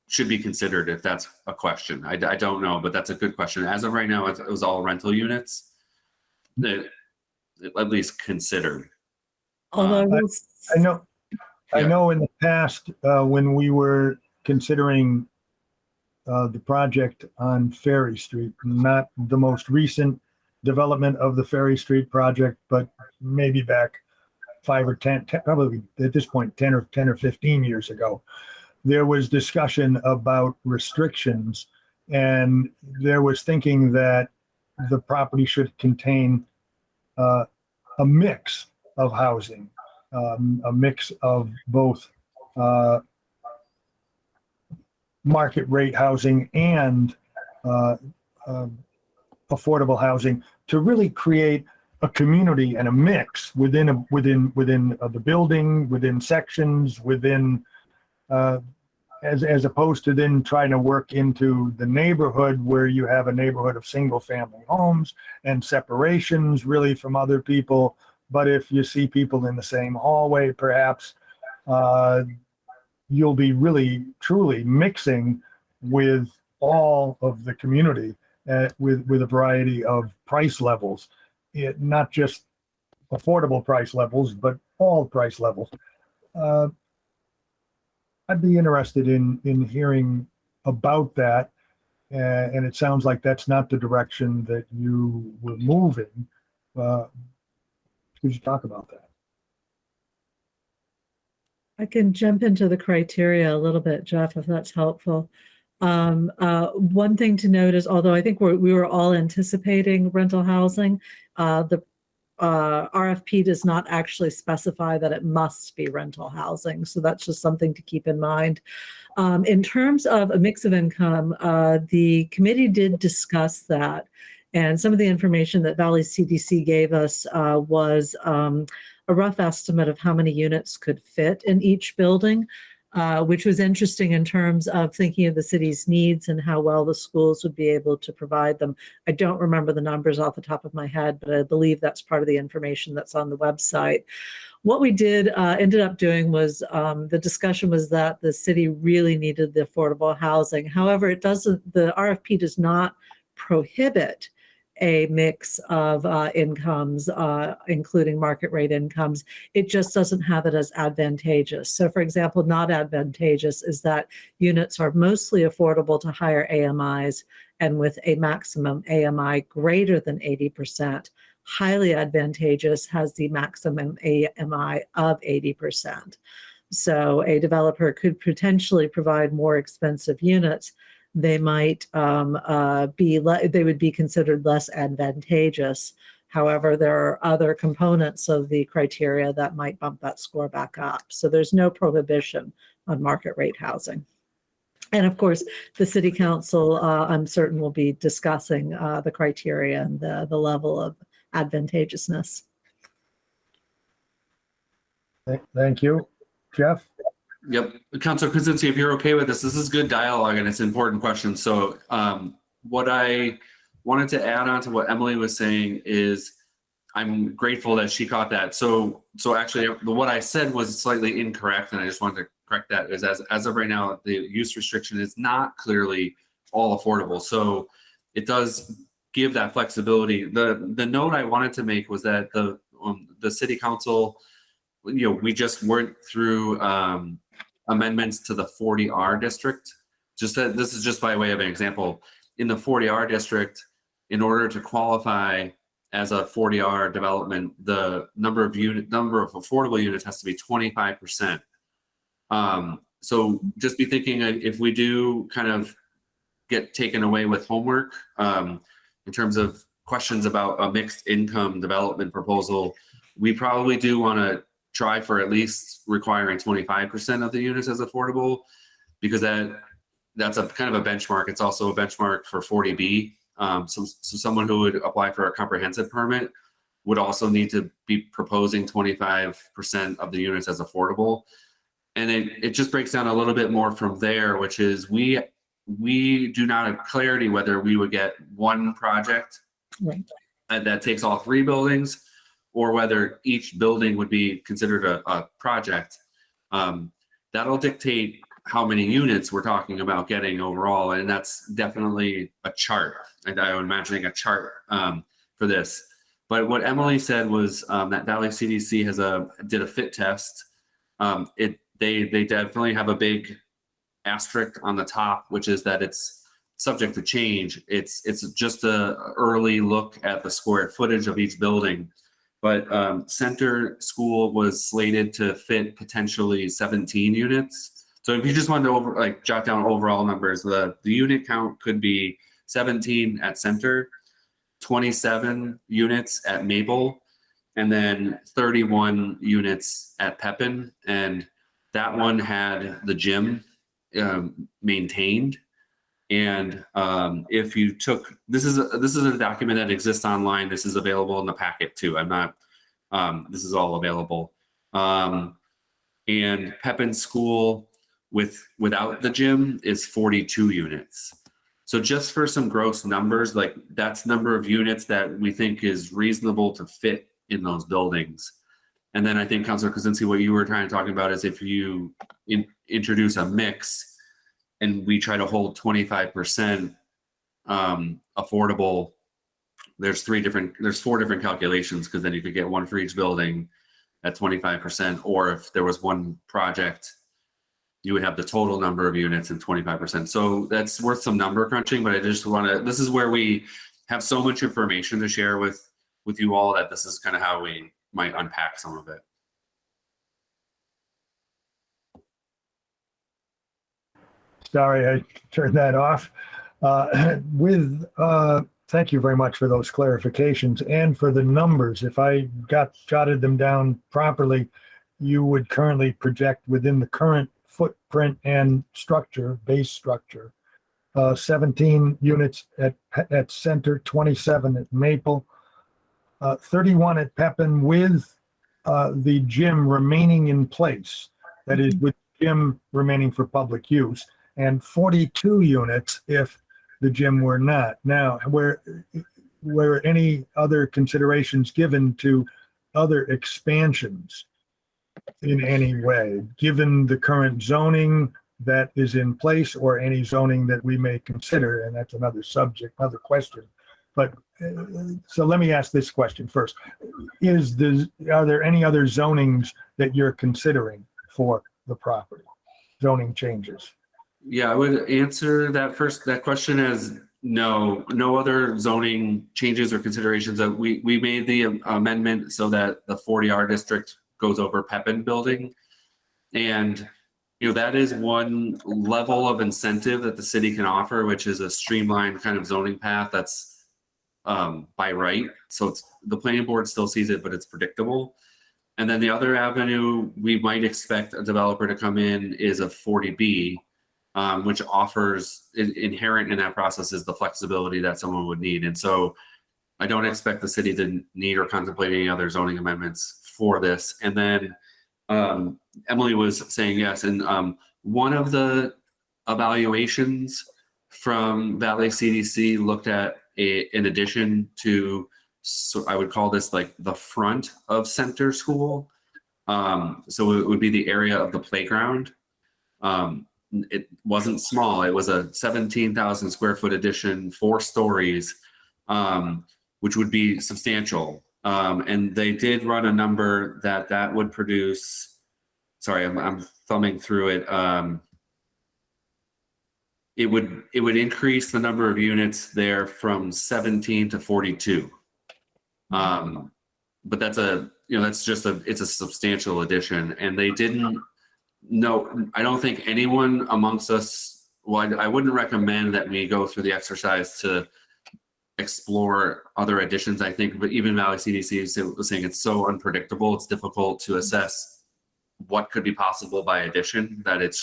should be considered if that's a question. I don't know, but that's a good question. As of right now, it was all rental units that at least considered. Although I know in the past when we were considering the project on Ferry Street, not the most recent development of the Ferry Street project, but maybe back 5 or 10, probably at this point, 10 or 15 years ago, there was discussion about restrictions, and there was thinking that the property should contain a mix of housing, a mix of both market rate housing and affordable housing to really create a community and a mix within the building, within sections, within as opposed to then trying to work into the neighborhood where you have a neighborhood of single family homes and separations really from other people. But if you see people in the same hallway, perhaps you'll be really truly mixing with all of the community with a variety of price levels, not just affordable price levels, but all price levels. I'd be interested in hearing about that. And it sounds like that's not the direction that you were moving. Could you talk about that? I can jump into the criteria a little bit, Jeff, if that's helpful. One thing to note is, although I think we were all anticipating rental housing, the RFP does not actually specify that it must be rental housing. So that's just something to keep in mind. In terms of a mix of income, the committee did discuss that. And some of the information that Valley CDC gave us was a rough estimate of how many units could fit in each building, which was interesting in terms of thinking of the city's needs and how well the schools would be able to provide them. I don't remember the numbers off the top of my head, but I believe that's part of the information that's on the website. What we ended up doing was the discussion was that the city really needed the affordable housing. However, the RFP does not prohibit a mix of incomes, including market rate incomes. It just doesn't have it as advantageous. So for example, not advantageous is that units are mostly affordable to higher AMIs and with a maximum AMI greater than 80%. Highly advantageous has the maximum AMI of 80%. So a developer could potentially provide more expensive units. They might they would be considered less advantageous. However, there are other components of the criteria that might bump that score back up. So there's no prohibition on market rate housing. And of course, the city council, I'm certain, will be discussing the criteria and the level of advantageousness. Thank you. Jeff? Yep. Councilor Kuzinski, if you're okay with this is good dialogue and it's an important question. So what I wanted to add on to what Emily was saying is I'm grateful that she caught that. So actually what I said was slightly incorrect, and I just wanted to correct that. Is as of right now, the use restriction is not clearly all affordable. So it does give that flexibility. The note I wanted to make was that the city council, we just went through amendments to the 40R district. Just that this is just by way of an example. In the 40R district, in order to qualify as a 40R development, the number of affordable units has to be 25%. So just be thinking if we do kind of get taken away with homework in terms of questions about a mixed income development proposal, we probably do want to try for at least requiring 25% of the units as affordable, because that's a kind of a benchmark. It's also a benchmark for 40B. So someone who would apply for a comprehensive permit would also need to be proposing 25% of the units as affordable. And it just breaks down a little bit more from there, which is we do not have clarity whether we would get one project that takes all 3 buildings, or whether each building would be considered a project. That'll dictate how many units we're talking about getting overall, and that's definitely a chart. I'm imagining a chart for this. But what Emily said was that Valley CDC did a fit test. They definitely have a big asterisk on the top, which is that it's subject to change. It's just a early look at the square footage of each building. But Center School was slated to fit potentially 17 units. So if you just wanted to jot down overall numbers, the unit count could be 17 at Center, 27 units at Maple, and then 31 units at Pepin. And that one had the gym maintained. And if you took, this is a document that exists online. This is available in the packet too. This is all available. And Pepin School without the gym is 42 units. So just for some gross numbers, like that's number of units that we think is reasonable to fit in those buildings. And then I think, Councilor Kozinski, what you were trying to talk about is if you introduce a mix and we try to hold 25% affordable, there's 4 different calculations, because then you could get one for each building at 25%, or if there was one project, you would have the total number of units and 25%. So that's worth some number crunching, but I just this is where we have so much information to share with you all that this is kind of how we might unpack some of it. Sorry, I turned that off. Thank you very much for those clarifications and for the numbers. If I jotted them down properly, you would currently project within the current footprint and base structure, 17 units at Center, 27 at Maple, 31 at Pepin with the gym remaining in place. That is, with gym remaining for public use, and 42 units if the gym were not. Now, were any other considerations given to other expansions in any way, given the current zoning that is in place, or any zoning that we may consider? And that's another subject, another question. But so let me ask this question first. Are there any other zonings that you're considering for the property? Zoning changes? Yeah, I would answer that question as no other zoning changes or considerations. We made the amendment so that the 40R district goes over Pepin building. And that is one level of incentive that the city can offer, which is a streamlined kind of zoning path that's by right. So the planning board still sees it, but it's predictable. And then the other avenue we might expect a developer to come in is a 40B, which offers, inherent in that process is the flexibility that someone would need. And so I don't expect the city to need or contemplate any other zoning amendments for this. And then Emily was saying yes. And one of the evaluations from Valley CDC looked at in addition to, so I would call this like the front of Center School. So it would be the area of the playground. It wasn't small. It was a 17,000 square foot addition, 4 stories, which would be substantial. And they did run a number that would produce, sorry, I'm thumbing through it. It would increase the number of units there from 17 to 42. But that's it's a substantial addition. And they didn't know, I don't think anyone amongst us, well, I wouldn't recommend that we go through the exercise to explore other additions, I think. But even Valley CDC was saying it's so unpredictable, it's difficult to assess what could be possible by addition, that it's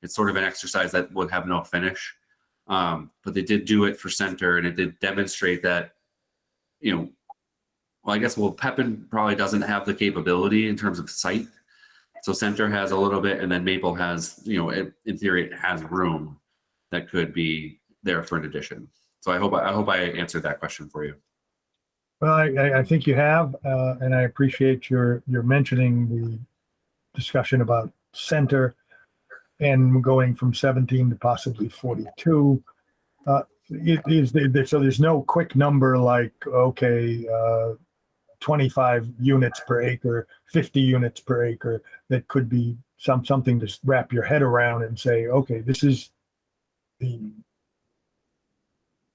sort of an exercise that would have no finish. But they did do it for center, and it did demonstrate that, Pepin probably doesn't have the capability in terms of site. So center has a little bit, and then Maple has, in theory, it has room that could be there for an addition. So I hope I answered that question for you. Well, I think you have, and I appreciate your mentioning the discussion about center and going from 17 to possibly 42. So there's no quick number like, okay, 25 units per acre, 50 units per acre, that could be something to wrap your head around and say, okay, this is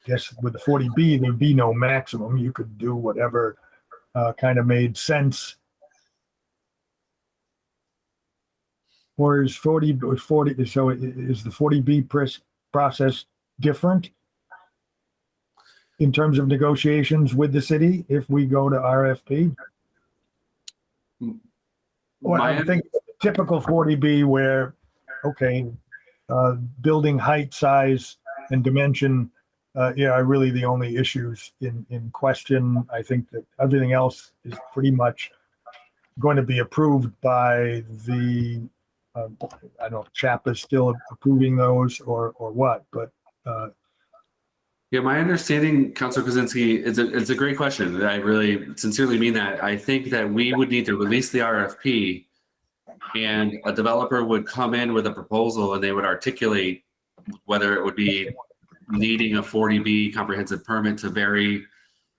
guess with the 40B, there'd be no maximum. You could do whatever kind of made sense. Or is 40, so is the 40B process different in terms of negotiations with the city if we go to RFP? Well, I think typical 40B where, okay, building height, size, and dimension are really the only issues in question. I think that everything else is pretty much going to be approved by the, I don't know if CHAP is still approving those or what, but. Yeah, my understanding, Councilor Kozinski, it's a great question. I really sincerely mean that. I think that we would need to release the RFP, and a developer would come in with a proposal, and they would articulate whether it would be needing a 40B comprehensive permit to vary.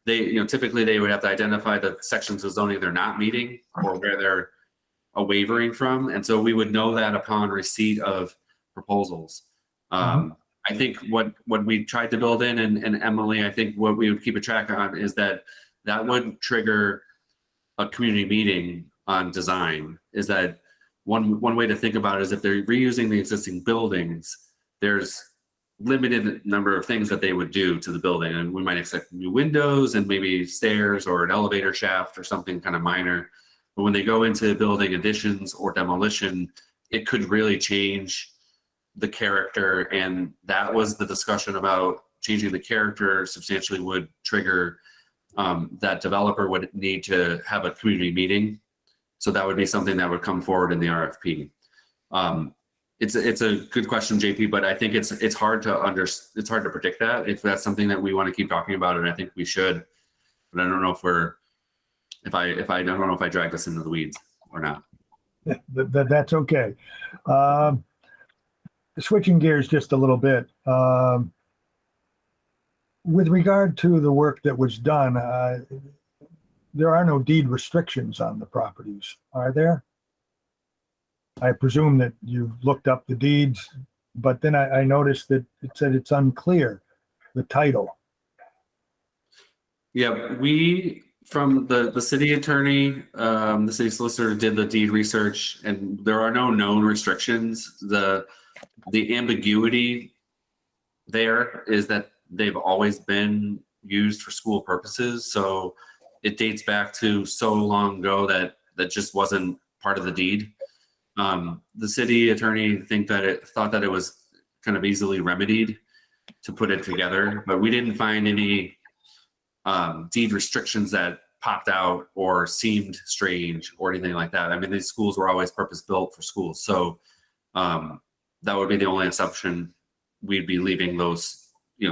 Typically they would have to identify the sections of zoning they're not meeting or where they're wavering from. And so we would know that upon receipt of proposals. I think what we tried to build in, and Emily, I think what we would keep a track on is that would trigger a community meeting on design. Is that one way to think about it is if they're reusing the existing buildings, there's limited number of things that they would do to the building, and we might expect new windows and maybe stairs or an elevator shaft or something kind of minor. But when they go into building additions or demolition, it could really change the character, and that was the discussion about changing the character substantially would trigger that developer would need to have a community meeting. So that would be something that would come forward in the RFP. It's a good question, JP, but I think it's hard to predict that if that's something that we want to keep talking about, and I think we should. But I don't know I don't know if I dragged us into the weeds or not. That's okay. Switching gears just a little bit. With regard to the work that was done, there are no deed restrictions on the properties, are there? I presume that you've looked up the deeds, but then I noticed that it said it's unclear, the title. Yeah, we, from the city attorney, the city solicitor did the deed research, and there are no known restrictions. The ambiguity there is that they've always been used for school purposes. So it dates back to so long ago that just wasn't part of the deed. The city attorney thought that it was kind of easily remedied to put it together, but we didn't find any deed restrictions that popped out or seemed strange or anything like that. I mean, these schools were always purpose built for schools. So that would be the only assumption. We'd be leaving those,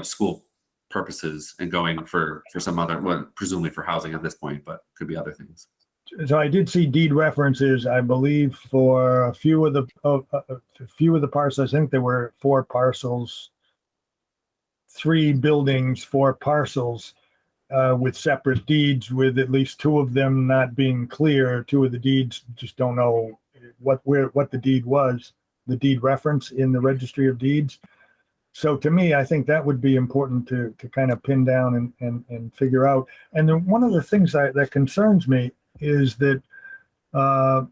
school purposes and going for some other, well, presumably for housing at this point, but could be other things. So I did see deed references, I believe, for a few of the parcels. I think there were 4 parcels, 3 buildings, 4 parcels with separate deeds, with at least 2 of them not being clear. 2 of the deeds just don't know what the deed was, the deed reference in the registry of deeds. So to me, I think that would be important to kind of pin down and figure out. And then one of the things that concerns me is that I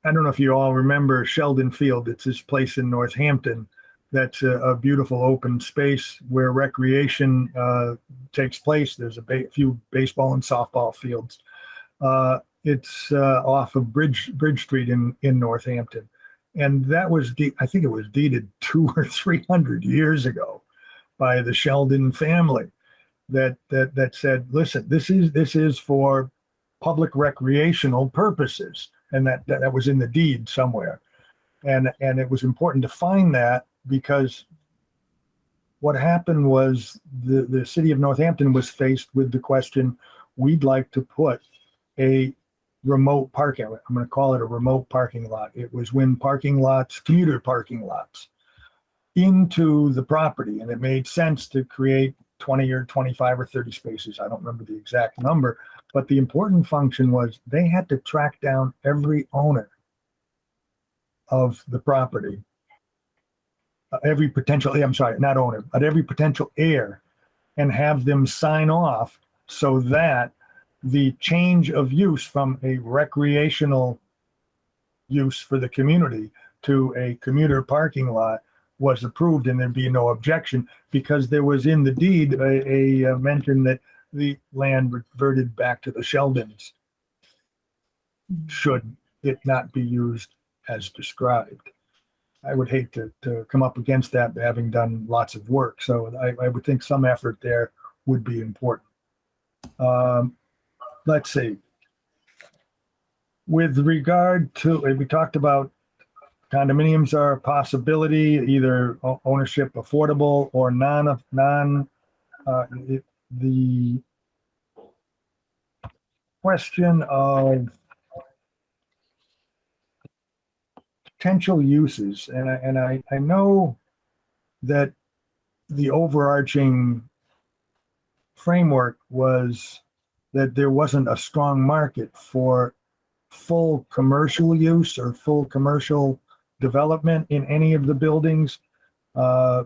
don't know if you all remember Sheldon Field. It's his place in Northampton. that's a beautiful open space where recreation takes place. There's a few baseball and softball fields. It's off of Bridge Street in Northampton, and that was I think it was deeded 200 or 300 years ago by the Sheldon family. That said, listen, this is for public recreational purposes, and that was in the deed somewhere, and it was important to find that, because what happened was the city of Northampton was faced with the question, we'd like to put a remote parking, I'm going to call it a remote parking lot. It was when parking lots, commuter parking lots, into the property, and it made sense to create 20 or 25 or 30 spaces. I don't remember the exact number, but the important function was they had to track down every owner of the property, every potential, I'm sorry, not owner, but every potential heir, and have them sign off so that the change of use from a recreational use for the community to a commuter parking lot was approved, and there'd be no objection, because there was in the deed a mention that the land reverted back to the Sheldons should it not be used as described. I would hate to come up against that, having done lots of work. So I would think some effort there would be important. Let's see. With regard to, we talked about condominiums are a possibility, either ownership affordable or the question of potential uses, and I know that the overarching framework was that there wasn't a strong market for full commercial use or full commercial development in any of the buildings. I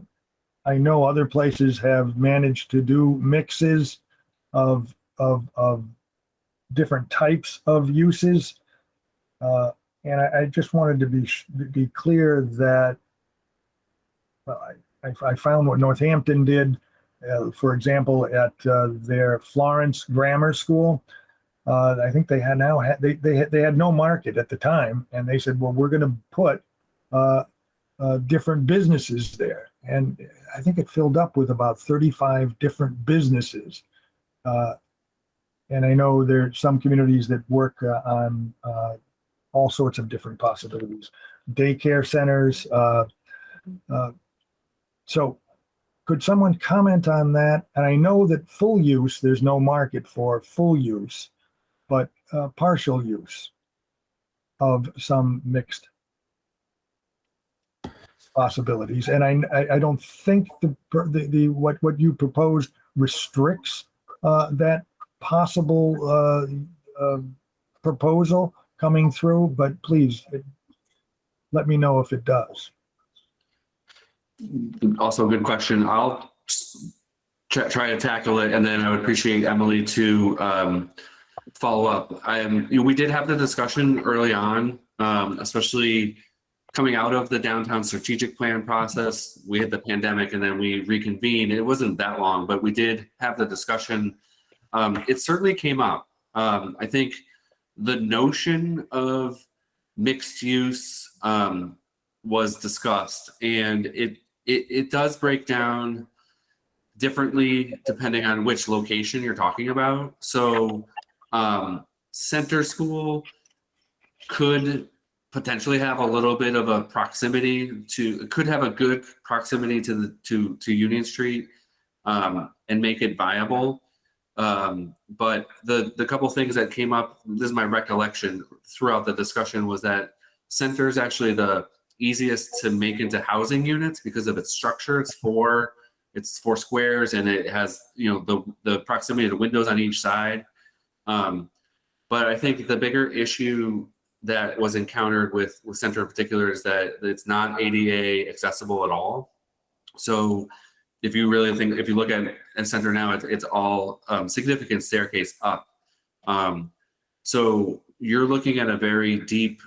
know other places have managed to do mixes of different types of uses. And I just wanted to be clear that, well, I found what Northampton did, for example, at their Florence Grammar School. I think they had they had no market at the time, and they said, well, we're going to put different businesses there, and I think it filled up with about 35 different businesses. And I know there's some communities that work on all sorts of different possibilities, daycare centers. So could someone comment on that? And I know that full use, there's no market for full use, but partial use of some mixed possibilities. And I don't think the what you proposed restricts that possible proposal coming through, but please let me know if it does. Also a good question. I'll try to tackle it, and then I would appreciate Emily to follow up. We did have the discussion early on, especially coming out of the downtown strategic plan process. We had the pandemic, and then we reconvened. It wasn't that long, but we did have the discussion. It certainly came up. I think the notion of mixed use was discussed, and it does break down differently depending on which location you're talking about. So Center School could potentially have a little bit of a proximity to, could have a good proximity to Union Street and make it viable. But the couple things that came up, this is my recollection throughout the discussion, was that Center is actually the easiest to make into housing units because of its structure. It's four squares, and it has, the proximity to windows on each side. But I think the bigger issue that was encountered with Center in particular is that it's not ADA accessible at all. So if you look at Center now, it's all significant staircase up. So you're looking at a very deep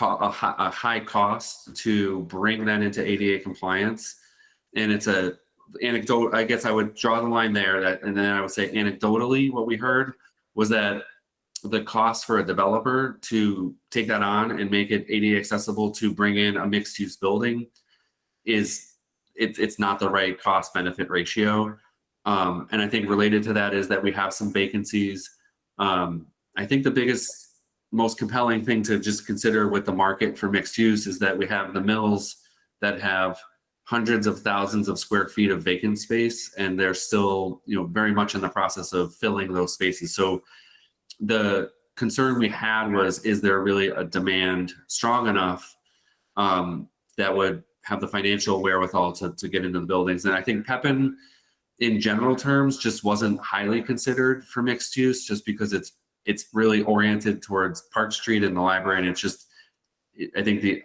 a high cost to bring that into ADA compliance. And it's a anecdote. I guess I would draw the line there. And then I would say anecdotally, what we heard was that the cost for a developer to take that on and make it ADA accessible to bring in a mixed use building it's not the right cost benefit ratio. And I think related to that is that we have some vacancies. I think the biggest, most compelling thing to just consider with the market for mixed use is that we have the mills that have hundreds of thousands of square feet of vacant space, and they're still, very much in the process of filling those spaces. So the concern we had was, is there really a demand strong enough that would have the financial wherewithal to get into the buildings? And I think Pepin, in general terms, just wasn't highly considered for mixed use, just because it's really oriented towards Park Street and the library, and it's just, I think the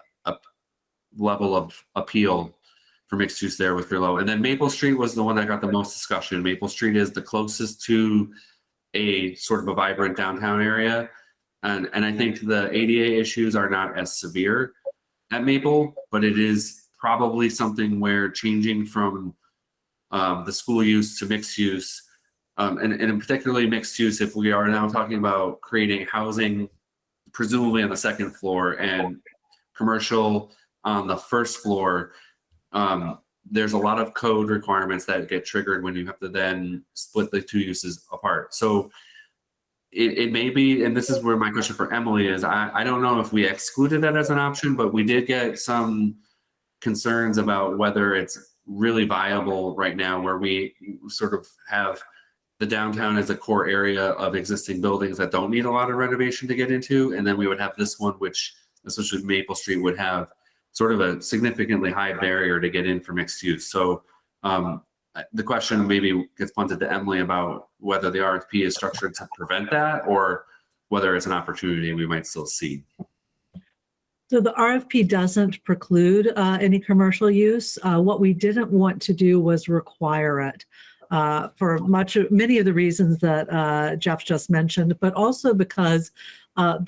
level of appeal for mixed use there was very low. And then Maple Street was the one that got the most discussion. Maple Street is the closest to a sort of a vibrant downtown area. And I think the ADA issues are not as severe at Maple, but it is probably something where changing from the school use to mixed use, and particularly mixed use, if we are now talking about creating housing, presumably on the second floor, and commercial on the first floor, there's a lot of code requirements that get triggered when you have to then split the two uses apart. So it may be, and this is where my question for Emily is, I don't know if we excluded that as an option, but we did get some concerns about whether it's really viable right now, where we sort of have the downtown as a core area of existing buildings that don't need a lot of renovation to get into. And then we would have this one, which, especially Maple Street, would have sort of a significantly high barrier to get in for mixed use. So the question maybe gets punted to Emily about whether the RFP is structured to prevent that, or whether it's an opportunity we might still see. So the RFP doesn't preclude any commercial use. What we didn't want to do was require it for many of the reasons that Jeff just mentioned, but also because a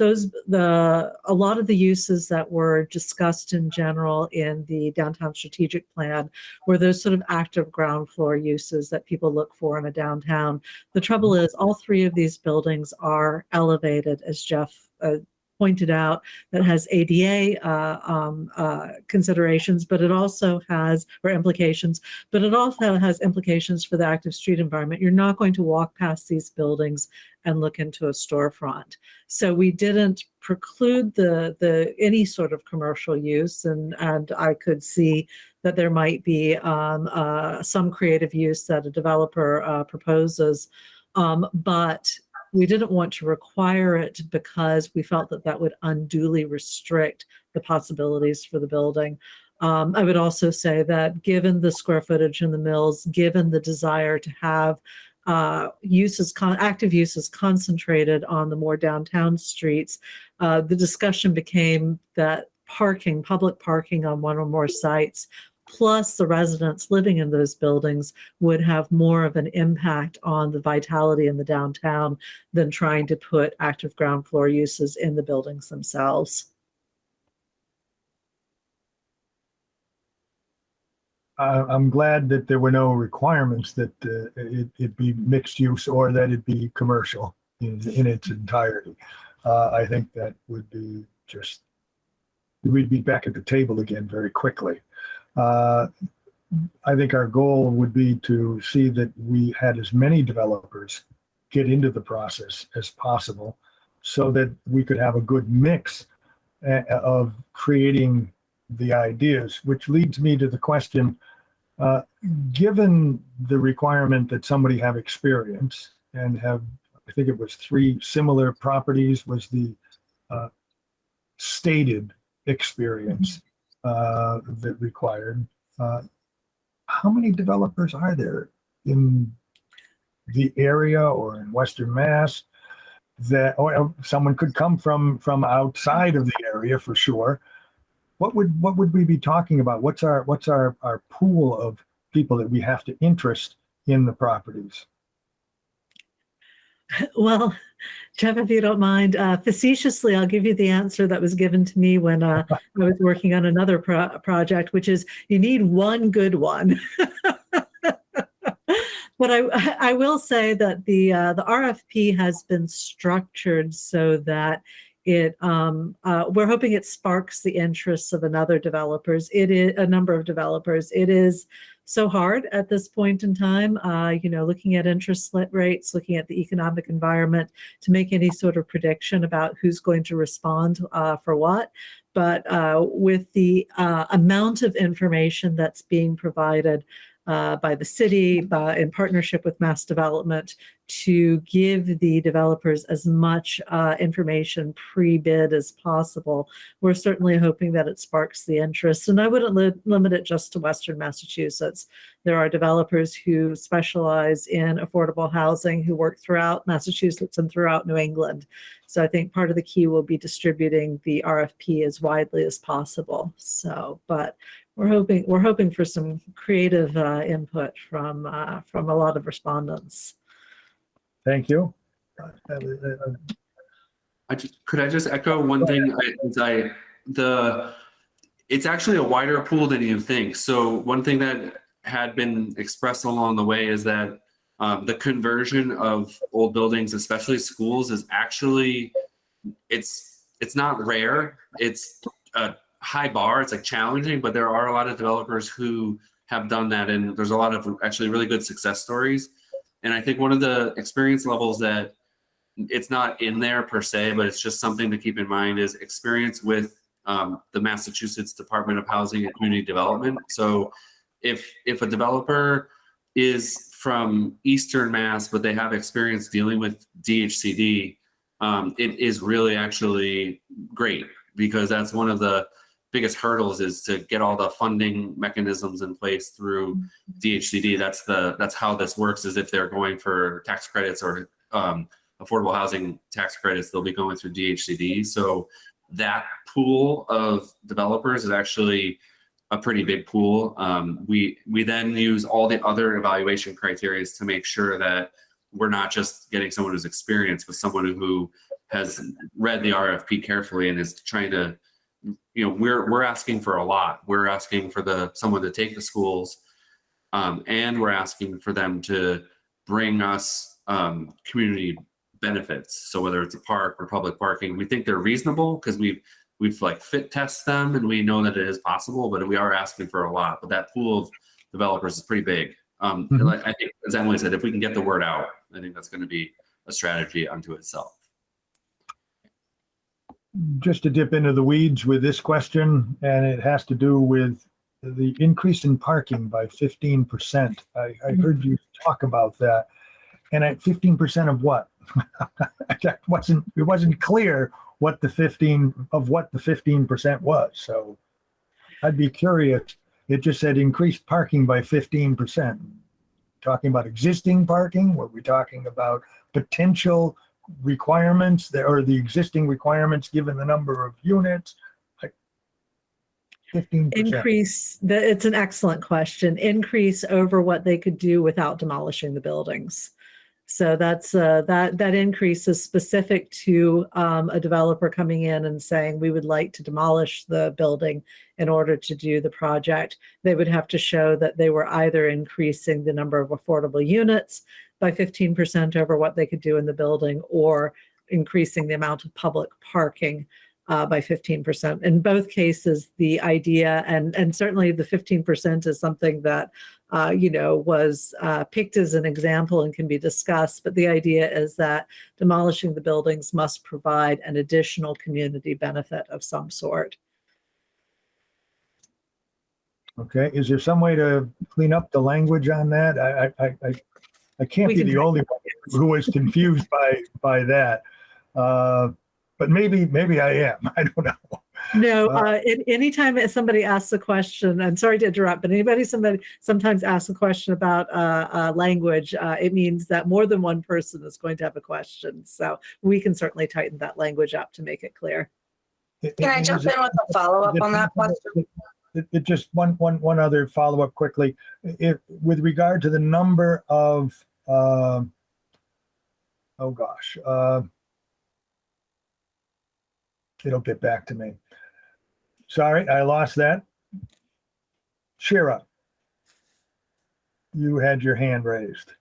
lot of the uses that were discussed in general in the downtown strategic plan were those sort of active ground floor uses that people look for in a downtown. The trouble is, all three of these buildings are elevated, as Jeff pointed out, that has ADA considerations, but it also has, or implications, but it also has implications for the active street environment. You're not going to walk past these buildings and look into a storefront. So we didn't preclude the any sort of commercial use, and I could see that there might be some creative use that a developer proposes, but we didn't want to require it because we felt that that would unduly restrict the possibilities for the building. I would also say that given the square footage in the mills, given the desire to have active uses concentrated on the more downtown streets, the discussion became that public parking on one or more sites, plus the residents living in those buildings, would have more of an impact on the vitality in the downtown than trying to put active ground floor uses in the buildings themselves. I'm glad that there were no requirements that it be mixed use or that it be commercial in its entirety. I think that would be we'd be back at the table again very quickly. I think our goal would be to see that we had as many developers get into the process as possible, so that we could have a good mix of creating the ideas, which leads me to the question, given the requirement that somebody have experience and have, I think it was 3 similar properties was the stated experience that required. How many developers are there in the area or in Western Mass that, or someone could come from outside of the area for sure? What would we be talking about? What's our pool of people that we have to interest in the properties? Well, Jeff, if you don't mind, facetiously, I'll give you the answer that was given to me when I was working on another project, which is you need one good one. But I will say that the RFP has been structured so that we're hoping it sparks the interests of a number of developers. It is so hard at this point in time, looking at interest rates, looking at the economic environment to make any sort of prediction about who's going to respond for what. But with the amount of information that's being provided by the city, in partnership with Mass Development, to give the developers as much information pre-bid as possible. We're certainly hoping that it sparks the interest. And I wouldn't limit it just to Western Massachusetts. There are developers who specialize in affordable housing who work throughout Massachusetts and throughout New England. So I think part of the key will be distributing the RFP as widely as possible. But we're hoping for some creative input from a lot of respondents. Thank you. Could I just echo one thing? It's actually a wider pool than you think. So one thing that had been expressed along the way is that the conversion of old buildings, especially schools, is actually it's not rare. It's a high bar. It's like challenging, but there are a lot of developers who have done that, and there's a lot of actually really good success stories. And I think one of the experience levels that it's not in there per se, but it's just something to keep in mind is experience with the Massachusetts Department of Housing and Community Development. So if a developer is from Eastern Mass, but they have experience dealing with DHCD, it is really actually great, because that's one of the biggest hurdles is to get all the funding mechanisms in place through DHCD. That's how this works, is if they're going for tax credits or affordable housing tax credits, they'll be going through DHCD. So that pool of developers is actually a pretty big pool. We then use all the other evaluation criteria to make sure that we're not just getting someone who's experienced, but someone who has read the RFP carefully and is trying to, we're asking for a lot. We're asking for someone to take the schools, and we're asking for them to bring us community benefits. So whether it's a park or public parking, we think they're reasonable because we've like fit test them and we know that it is possible, but we are asking for a lot. But that pool of developers is pretty big. Like I think, as Emily said, if we can get the word out, I think that's going to be a strategy unto itself. Just to dip into the weeds with this question, and it has to do with the increase in parking by 15%. I heard you talk about that. And at 15% of what? It wasn't clear what the 15% was. So I'd be curious. It just said increased parking by 15%. Talking about existing parking? Were we talking about potential requirements or the existing requirements given the number of units? Like 15%. Increase. It's an excellent question. Increase over what they could do without demolishing the buildings. So that's that increase is specific to a developer coming in and saying we would like to demolish the building in order to do the project. They would have to show that they were either increasing the number of affordable units by 15% over what they could do in the building, or increasing the amount of public parking by 15%. In both cases, the idea, and certainly the 15% is something that was picked as an example and can be discussed. But the idea is that demolishing the buildings must provide an additional community benefit of some sort. Okay. Is there some way to clean up the language on that? I can't be the only one who was confused by that. But maybe I am. I don't know. No, anytime somebody asks a question, I'm sorry to interrupt, but somebody sometimes asks a question about language, it means that more than one person is going to have a question. So we can certainly tighten that language up to make it clear. Can I jump in with a follow-up on that question? Just one other follow-up quickly. With regard to the number of oh gosh, it'll get back to me. Sorry, I lost that. Shira, you had your hand raised.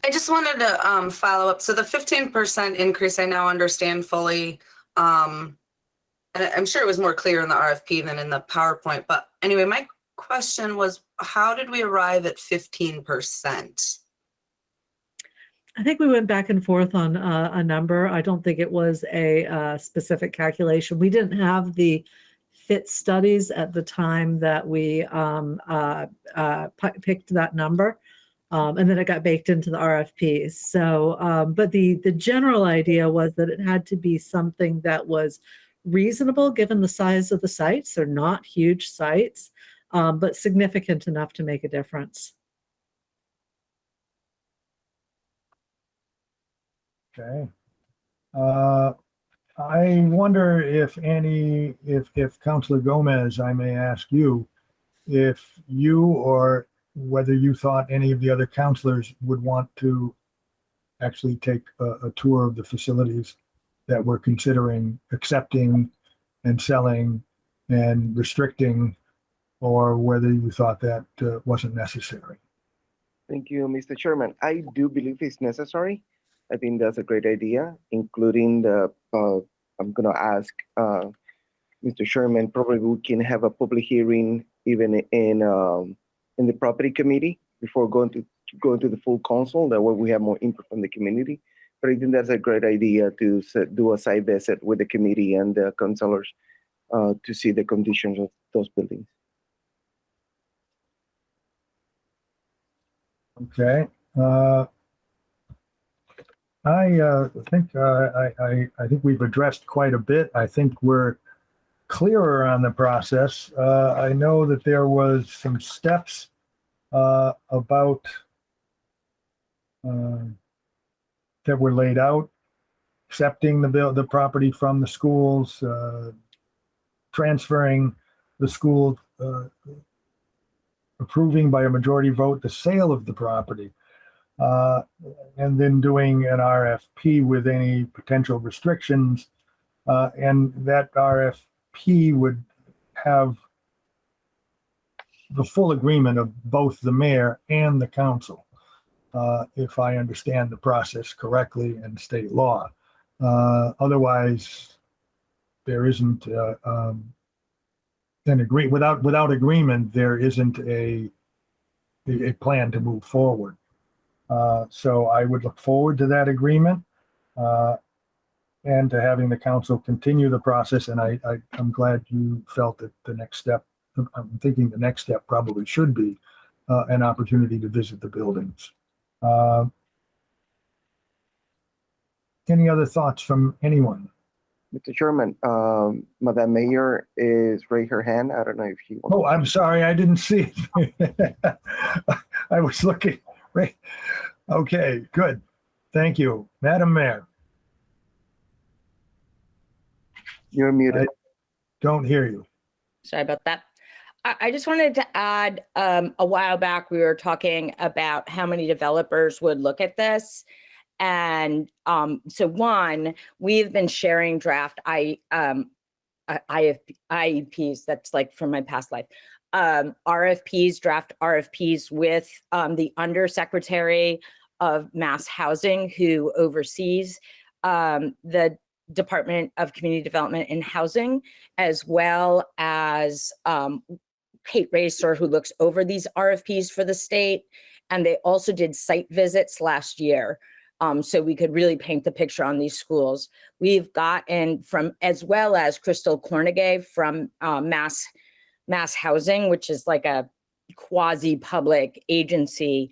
I just wanted to follow up. So the 15% increase, I now understand fully. And I'm sure it was more clear in the RFP than in the PowerPoint. But anyway, my question was, how did we arrive at 15%? I think we went back and forth on a number. I don't think it was a specific calculation. We didn't have the fit studies at the time that we picked that number. And then it got baked into the RFPs. So, but the general idea was that it had to be something that was reasonable given the size of the sites. They're not huge sites, but significant enough to make a difference. Okay. I wonder if Councilor Gomez, I may ask you, if you or whether you thought any of the other councilors would want to actually take a tour of the facilities that we're considering accepting and selling and restricting, or whether you thought that wasn't necessary. Thank you, Mr. Chairman. I do believe it's necessary. I think that's a great idea, including the, I'm gonna ask Mr. Sherman, probably we can have a public hearing even in the property committee before going to the full council. That way we have more input from the community. But I think that's a great idea to do a site visit with the committee and the councilors to see the conditions of those buildings. Okay. I think we've addressed quite a bit. I think we're clearer on the process. I know that there was some steps about that were laid out, accepting the property from the schools, transferring the school, approving by a majority vote the sale of the property, and then doing an RFP with any potential restrictions, and that RFP would have the full agreement of both the mayor and the council, if I understand the process correctly and state law. Otherwise, there isn't an agreement. Without agreement, there isn't a plan to move forward. So I would look forward to that agreement and to having the council continue the process. And I'm glad you felt that the next step, I'm thinking the next step probably should be an opportunity to visit the buildings. Any other thoughts from anyone? Mr. Chairman, Madam Mayor is raised her hand. I don't know if she wants. Oh, I'm sorry, I didn't see it. I was looking. Right. Okay, good. Thank you, Madam Mayor. You're muted. I don't hear you. Sorry about that. I just wanted to add, a while back, we were talking about how many developers would look at this. And so one, we've been sharing draft IEPs, that's like from my past life, RFPs, draft RFPs with the Undersecretary of Mass Housing, who oversees the Department of Community Development and Housing, as well as Kate Racer, who looks over these RFPs for the state. And they also did site visits last year. So we could really paint the picture on these schools. We've gotten from, as well as Crystal Cornegay from Mass Housing, which is like a quasi-public agency.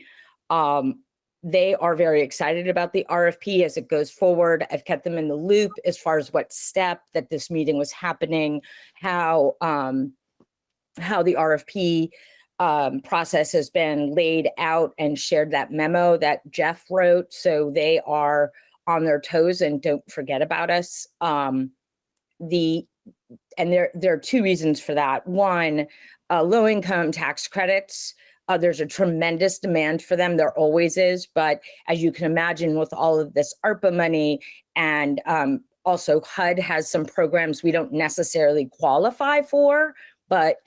They are very excited about the RFP as it goes forward. I've kept them in the loop as far as what step that this meeting was happening, how the RFP process has been laid out, and shared that memo that Jeff wrote. So they are on their toes and don't forget about us. And there are two reasons for that. One, low-income tax credits There's a tremendous demand for them. There always is. But as you can imagine, with all of this ARPA money and also HUD has some programs we don't necessarily qualify for, but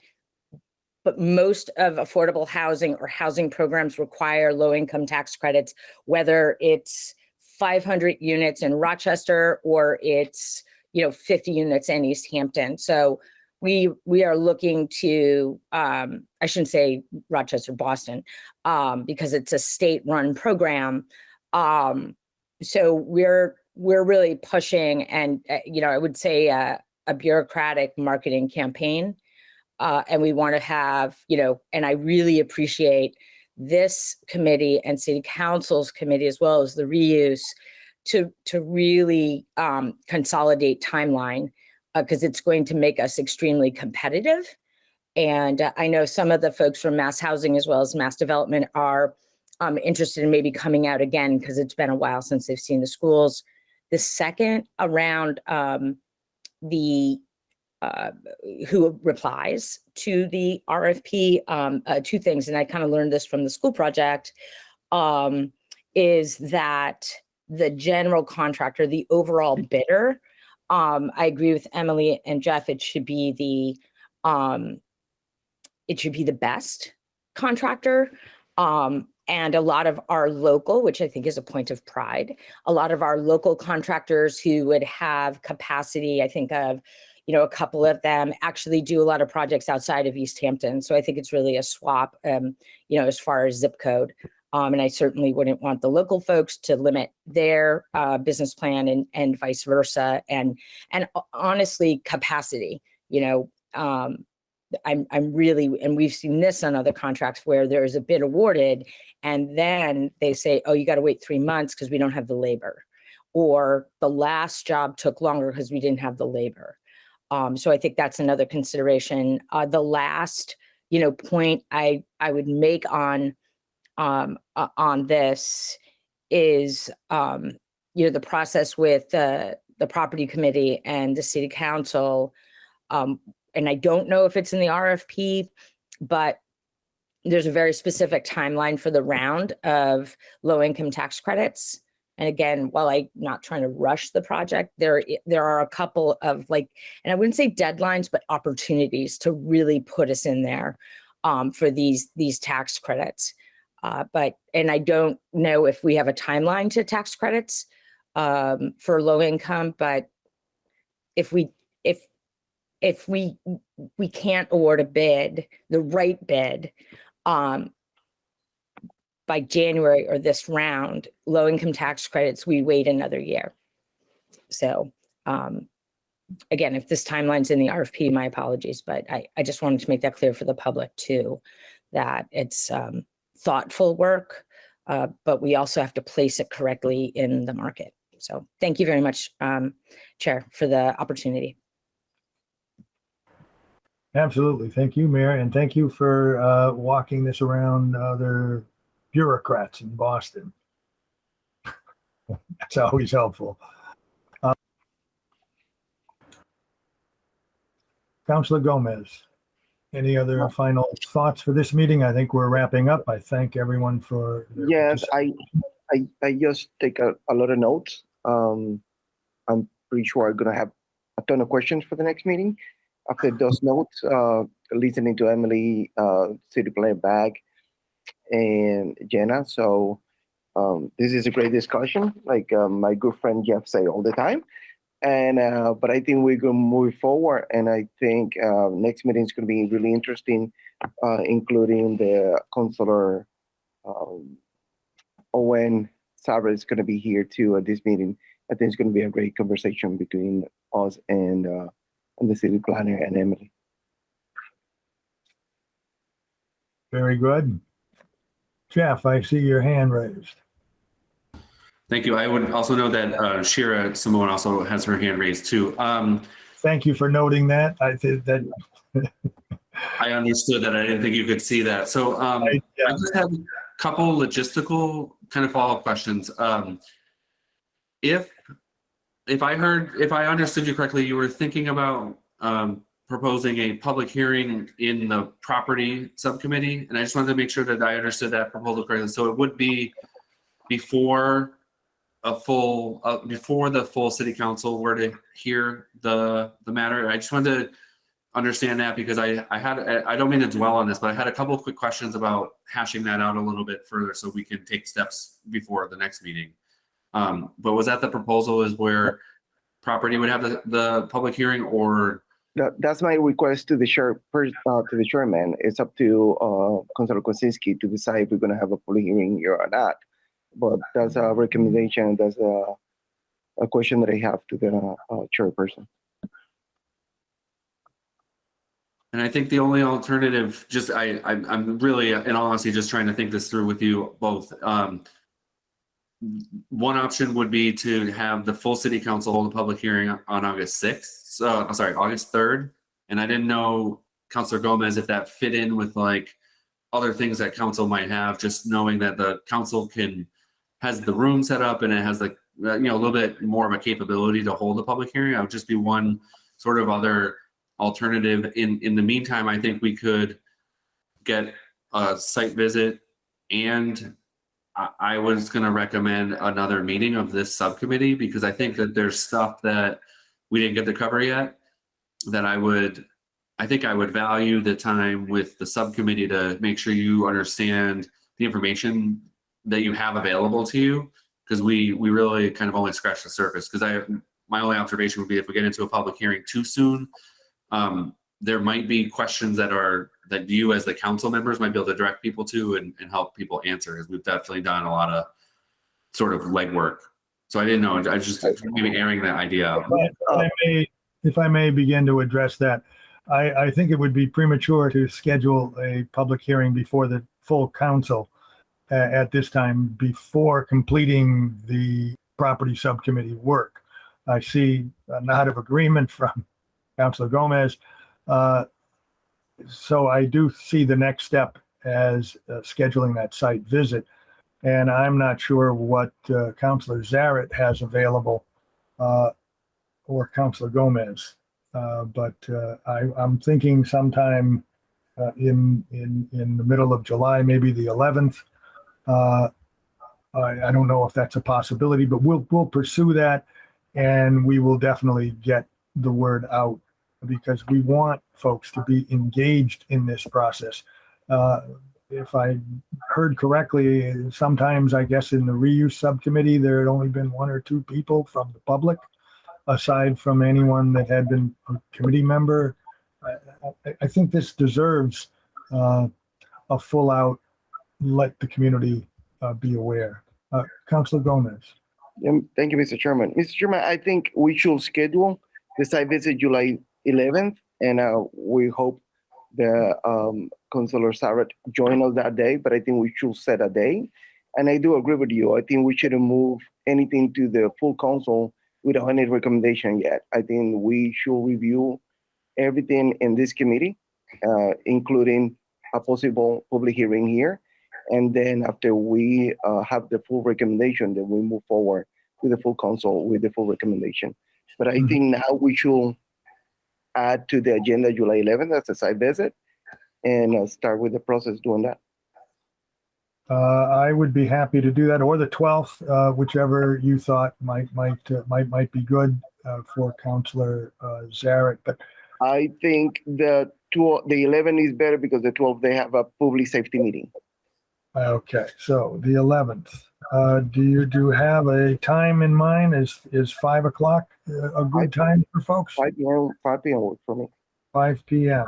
most of affordable housing or housing programs require low income tax credits, whether it's 500 units in Rochester or it's 50 units in Easthampton. So we are looking to I shouldn't say Rochester, Boston, because it's a state-run program. So we're really pushing, and I would say a bureaucratic marketing campaign. And we want to have, and I really appreciate this committee and city council's committee, as well as the reuse, to really consolidate timeline, because it's going to make us extremely competitive. And I know some of the folks from Mass Housing as well as Mass Development are interested in maybe coming out again, because it's been a while since they've seen the schools. The second around who replies to the RFP, two things, and I kind of learned this from the school project, is that the general contractor, the overall bidder, I agree with Emily and Jeff, it should be the best contractor. And a lot of our local, which I think is a point of pride, a lot of our local contractors who would have capacity, I think of, a couple of them actually do a lot of projects outside of Easthampton. So I think it's really a swap, as far as zip code. And I certainly wouldn't want the local folks to limit their business plan and vice versa. And honestly, capacity, I'm really, and we've seen this on other contracts where there's a bid awarded and then they say, oh, you got to wait 3 months because we don't have the labor, or the last job took longer because we didn't have the labor. So I think that's another consideration. The last, point I would make on this is, the process with the property committee and the city council. And I don't know if it's in the RFP, but there's a very specific timeline for the round of low income tax credits. And again, while I'm not trying to rush the project, there are a couple of and I wouldn't say deadlines, but opportunities to really put us in there for these tax credits. And I don't know if we have a timeline to tax credits for low income, but if we can't award a bid, the right bid, by January or this round, low income tax credits, we wait another year. So again, if this timeline's in the RFP, my apologies, but I just wanted to make that clear for the public too, that it's thoughtful work, but we also have to place it correctly in the market. So thank you very much, Chair, for the opportunity. Absolutely. Thank you, Mayor. And thank you for walking this around other bureaucrats in Boston. That's always helpful. Councilor Gomez, any other final thoughts for this meeting? I think we're wrapping up. I thank everyone for their Yes, I just take a lot of notes. I'm pretty sure I'm gonna have a ton of questions for the next meeting. After those notes, listening to Emily, City Planner Bag, and Jenna. So this is a great discussion, like my good friend Jeff say all the time. And but I think we're gonna move forward, and I think next meeting is gonna be really interesting, including the Councilor Owen Sarah is gonna be here too at this meeting. I think it's gonna be a great conversation between us and the city planner and Emily. very good. Jeff, I see your hand raised. Thank you. I would also know that Shira Simone also has her hand raised too. Thank you for noting that. I think that I understood that. I didn't think you could see that. So I just have a couple logistical kind of follow-up questions. If I understood you correctly, you were thinking about proposing a public hearing in the property subcommittee, and I just wanted to make sure that I understood that proposal correctly. So it would be before before the full city council were to hear the matter. I just wanted to understand that because I don't mean to dwell on this, but I had a couple of quick questions about hashing that out a little bit further so we can take steps before the next meeting. But was that the proposal, is where property would have the public hearing, or? That's my request to the chairman. It's up to Councilor Kosinski to decide if we're going to have a public hearing here or not. But that's a recommendation. That's a question that I have to the chairperson. And I think the only alternative, I'm really, in all honesty, just trying to think this through with you both. One option would be to have the full city council hold a public hearing on August 6th. So I'm sorry, August 3rd. And I didn't know, Councilor Gomez, if that fit in with like other things that council might have, just knowing that the council has the room set up and it has like, a little bit more of a capability to hold a public hearing. That would just be one sort of other alternative. In the meantime, I think we could get a site visit, and I was going to recommend another meeting of this subcommittee, because I think that there's stuff that we didn't get to cover yet that I think I would value the time with the subcommittee to make sure you understand the information that you have available to you, because we really kind of only scratched the surface. Because my only observation would be, if we get into a public hearing too soon, there might be questions that you as the council members might be able to direct people to and help people answer, because we've definitely done a lot of sort of legwork. So I didn't know, I just maybe airing that idea out. If I may begin to address that, I think it would be premature to schedule a public hearing before the full council at this time, before completing the property subcommittee work. I see a nod of agreement from Councilor Gomez. So I do see the next step as scheduling that site visit. And I'm not sure what Councilor Zaret has available, or Councilor Gomez. But I'm thinking sometime in the middle of July, maybe the 11th. I don't know if that's a possibility, but we'll pursue that, and we will definitely get the word out, because we want folks to be engaged in this process. If I heard correctly, sometimes I guess in the reuse subcommittee, there had only been one or two people from the public, aside from anyone that had been a committee member. I think this deserves a full out, let the community be aware. Councilor Gomez. Thank you, Mr. Chairman. Mr. Chairman, I think we should schedule the site visit July 11th, and we hope the Councilor Zaret join us that day, but I think we should set a day. And I do agree with you. I think we shouldn't move anything to the full council without any recommendation yet. I think we should review everything in this committee, including a possible public hearing here. And then after we have the full recommendation, then we move forward with the full council with the full recommendation. But I think now we should add to the agenda July 11th as a site visit, and start with the process doing that. I would be happy to do that, or the 12th, whichever you thought might be good for Councilor Zaret. But I think the 11th is better, because the 12th they have a public safety meeting. Okay, so the 11th. Do you have a time in mind? Is 5 o'clock a good time for folks? 5 p.m. work for me. 5 p.m.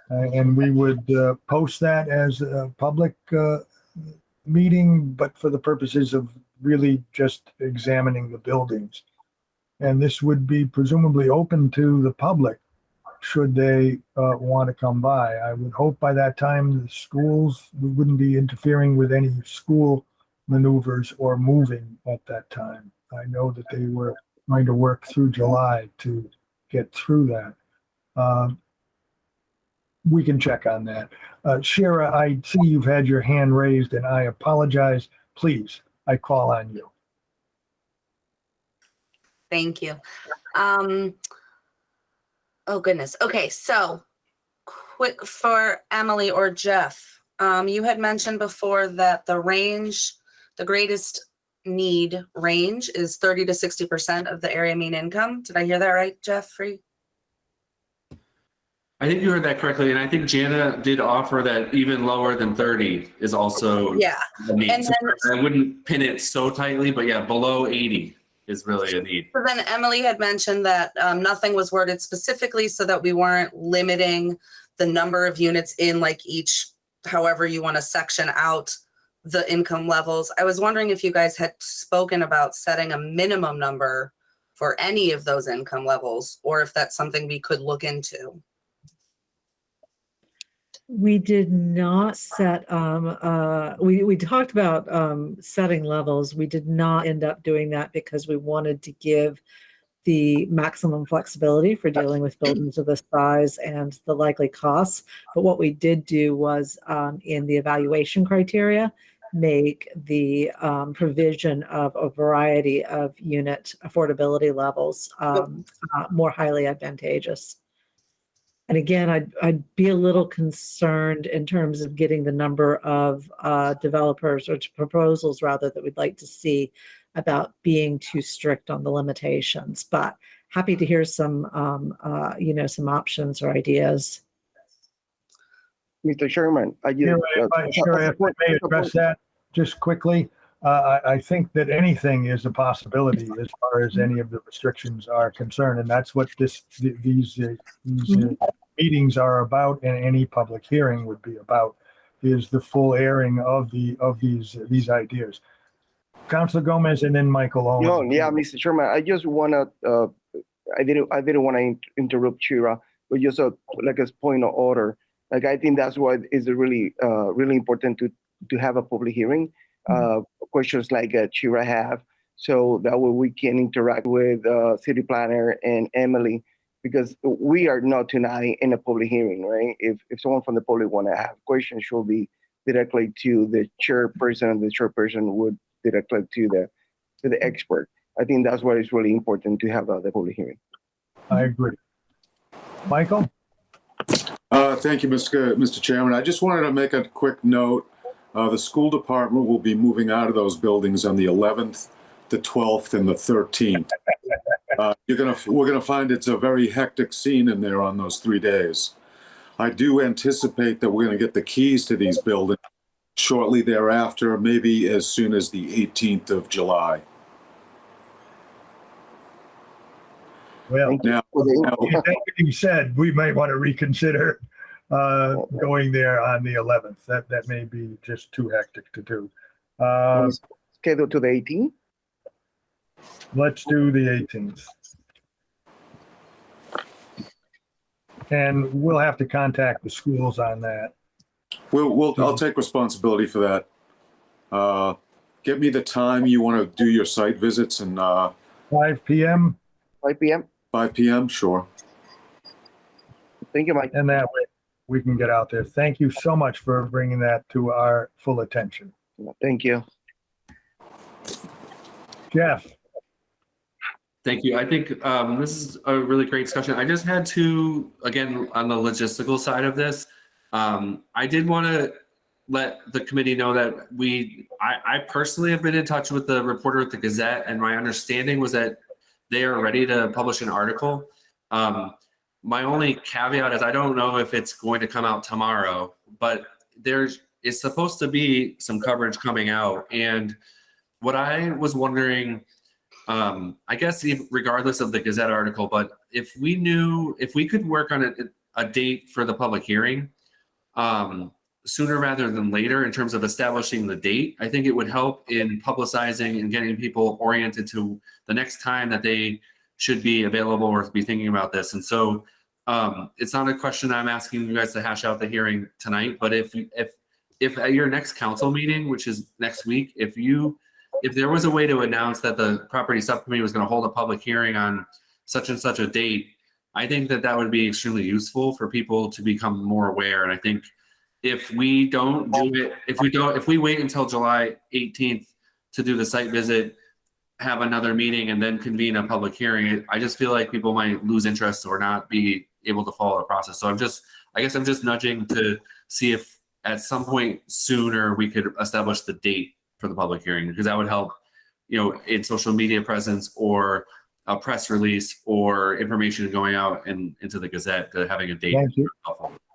And we would post that as a public meeting, but for the purposes of really just examining the buildings. And this would be presumably open to the public, should they want to come by. I would hope by that time the schools, we wouldn't be interfering with any school maneuvers or moving at that time. I know that they were going to work through July to get through that. We can check on that. Shira, I see you've had your hand raised, and I apologize. Please, I call on you. Thank you. Oh, goodness. Okay, so quick for Emily or Jeff. You had mentioned before that the range, the greatest need range is 30 to 60% of the area mean income. Did I hear that right, Jeff? I think you heard that correctly, and I think Jana did offer that even lower than 30 is also Yeah. a need. And So I wouldn't pin it so tightly, but yeah, below 80 is really a need. So then Emily had mentioned that nothing was worded specifically so that we weren't limiting the number of units in like each, however you want to section out the income levels. I was wondering if you guys had spoken about setting a minimum number for any of those income levels, or if that's something we could look into. We did not set, we talked about setting levels. We did not end up doing that because we wanted to give the maximum flexibility for dealing with buildings of this size and the likely costs. But what we did do was in the evaluation criteria, make the provision of a variety of unit affordability levels more highly advantageous. And again, I'd be a little concerned in terms of getting the number of developers or proposals rather that we'd like to see about being too strict on the limitations. But happy to hear some, some options or ideas. Mr. Chairman, I just, If I may address that just quickly, I think that anything is a possibility as far as any of the restrictions are concerned, and that's what these meetings are about, and any public hearing would be about, is the full airing of these ideas. Councilor Gomez, and then Michael Owen. No, yeah, Mr. Chairman, I just want to. I didn't want to interrupt Shira, but just like a point of order. Like I think that's why it's really important to have a public hearing. Questions like Shira have, so that way we can interact with city planner and Emily, because we are not tonight in a public hearing, right? If someone from the public want to have questions, should be directly to the chairperson, and the chairperson would directly to the expert. I think that's why it's really important to have the public hearing. I agree. Michael? Thank you, Mr. Chairman. I just wanted to make a quick note. The school department will be moving out of those buildings on the 11th, the 12th, and the 13th. We're gonna find it's a very hectic scene in there on those 3 days. I do anticipate that we're gonna get the keys to these buildings shortly thereafter, maybe as soon as the 18th of July. Well, Now, that being said, we might want to reconsider going there on the 11th. That may be just too hectic to do. Schedule to the 18th? Let's do the 18th. And we'll have to contact the schools on that. I'll take responsibility for that. Get me the time you want to do your site visits, and 5 p.m. 5 p.m. 5 p.m. Sure. Thank you, Mike. And that way we can get out there. Thank you so much for bringing that to our full attention. Thank you. Jeff? Thank you. I think this is a really great discussion. I just had to, again, on the logistical side of this, I did want to let the committee know that I personally have been in touch with the reporter at the Gazette, and my understanding was that they are ready to publish an article. My only caveat is I don't know if it's going to come out tomorrow, but there is supposed to be some coverage coming out. And what I was wondering, I guess regardless of the Gazette article, but if we could work on a date for the public hearing sooner rather than later in terms of establishing the date, I think it would help in publicizing and getting people oriented to the next time that they should be available or be thinking about this. And so it's not a question I'm asking you guys to hash out the hearing tonight, but if at your next council meeting, which is next week, if there was a way to announce that the property subcommittee was going to hold a public hearing on such and such a date, I think that would be extremely useful for people to become more aware. And I think if we don't do it, if we wait until July 18th to do the site visit, have another meeting, and then convene a public hearing, I just feel like people might lose interest or not be able to follow the process. So I guess I'm just nudging to see if at some point sooner we could establish the date for the public hearing, because that would help, in social media presence or a press release or information going out into the Gazette, having a date. Thank you.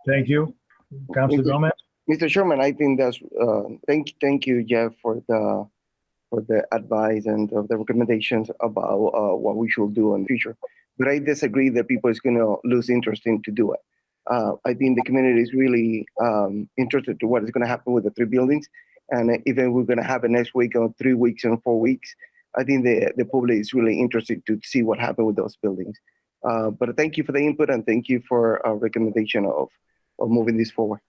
Thank you. Councilor Gomez? Mr. Chairman, I think that's thank you, Jeff, for the advice and of the recommendations about what we should do in the future. But I disagree that people is going to lose interest in to do it. I think the community is really interested to what is going to happen with the 3 buildings, and even we're going to have it next week or 3 weeks and 4 weeks. I think the public is really interested to see what happened with those buildings. But thank you for the input, and thank you for a recommendation of moving this forward.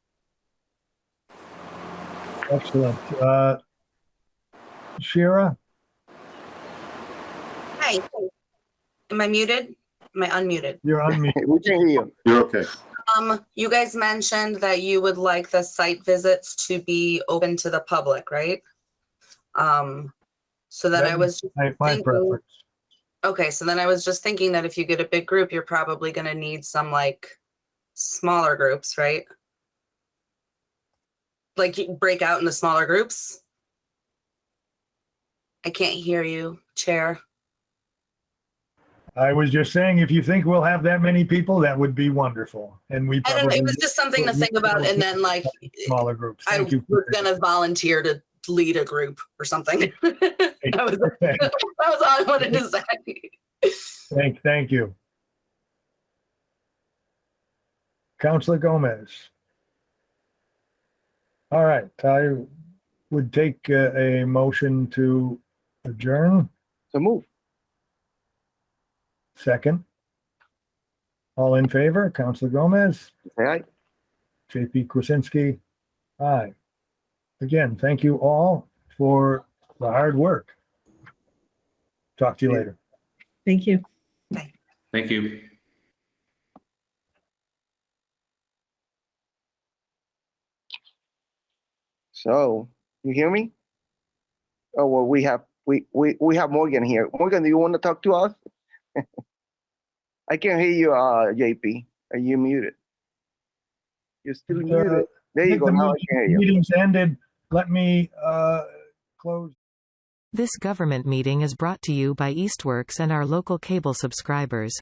Excellent. Shira? Hi. Am I muted? Am I unmuted? You're unmuted. We can hear you. You're okay. You guys mentioned that you would like the site visits to be open to the public, right? So then I was my thinking, preference. okay, so then I was just thinking that if you get a big group, you're probably going to need some like smaller groups, right? Like you break out into smaller groups. I can't hear you, Chair. I was just saying, if you think we'll have that many people, that would be wonderful. And we I don't know. probably It was just something to think about. And then like, smaller groups. I Thank you. was going to volunteer to lead a group or something. that was all I wanted to say. Thank you. Councilor Gomez. All right, I would take a motion to adjourn. So move. Second. All in favor, Councilor Gomez, All right. JP Krasinski, aye. Again, thank you all for the hard work. Talk to you later. Thank you. Thank you. So you hear me? Oh well, we have Morgan here. Morgan, do you want to talk to us? I can't hear you, JP. Are you muted? You're still muted. There you go. Now I can hear you. Meeting's ended. Let me close. This government meeting is brought to you by Eastworks and our local cable subscribers.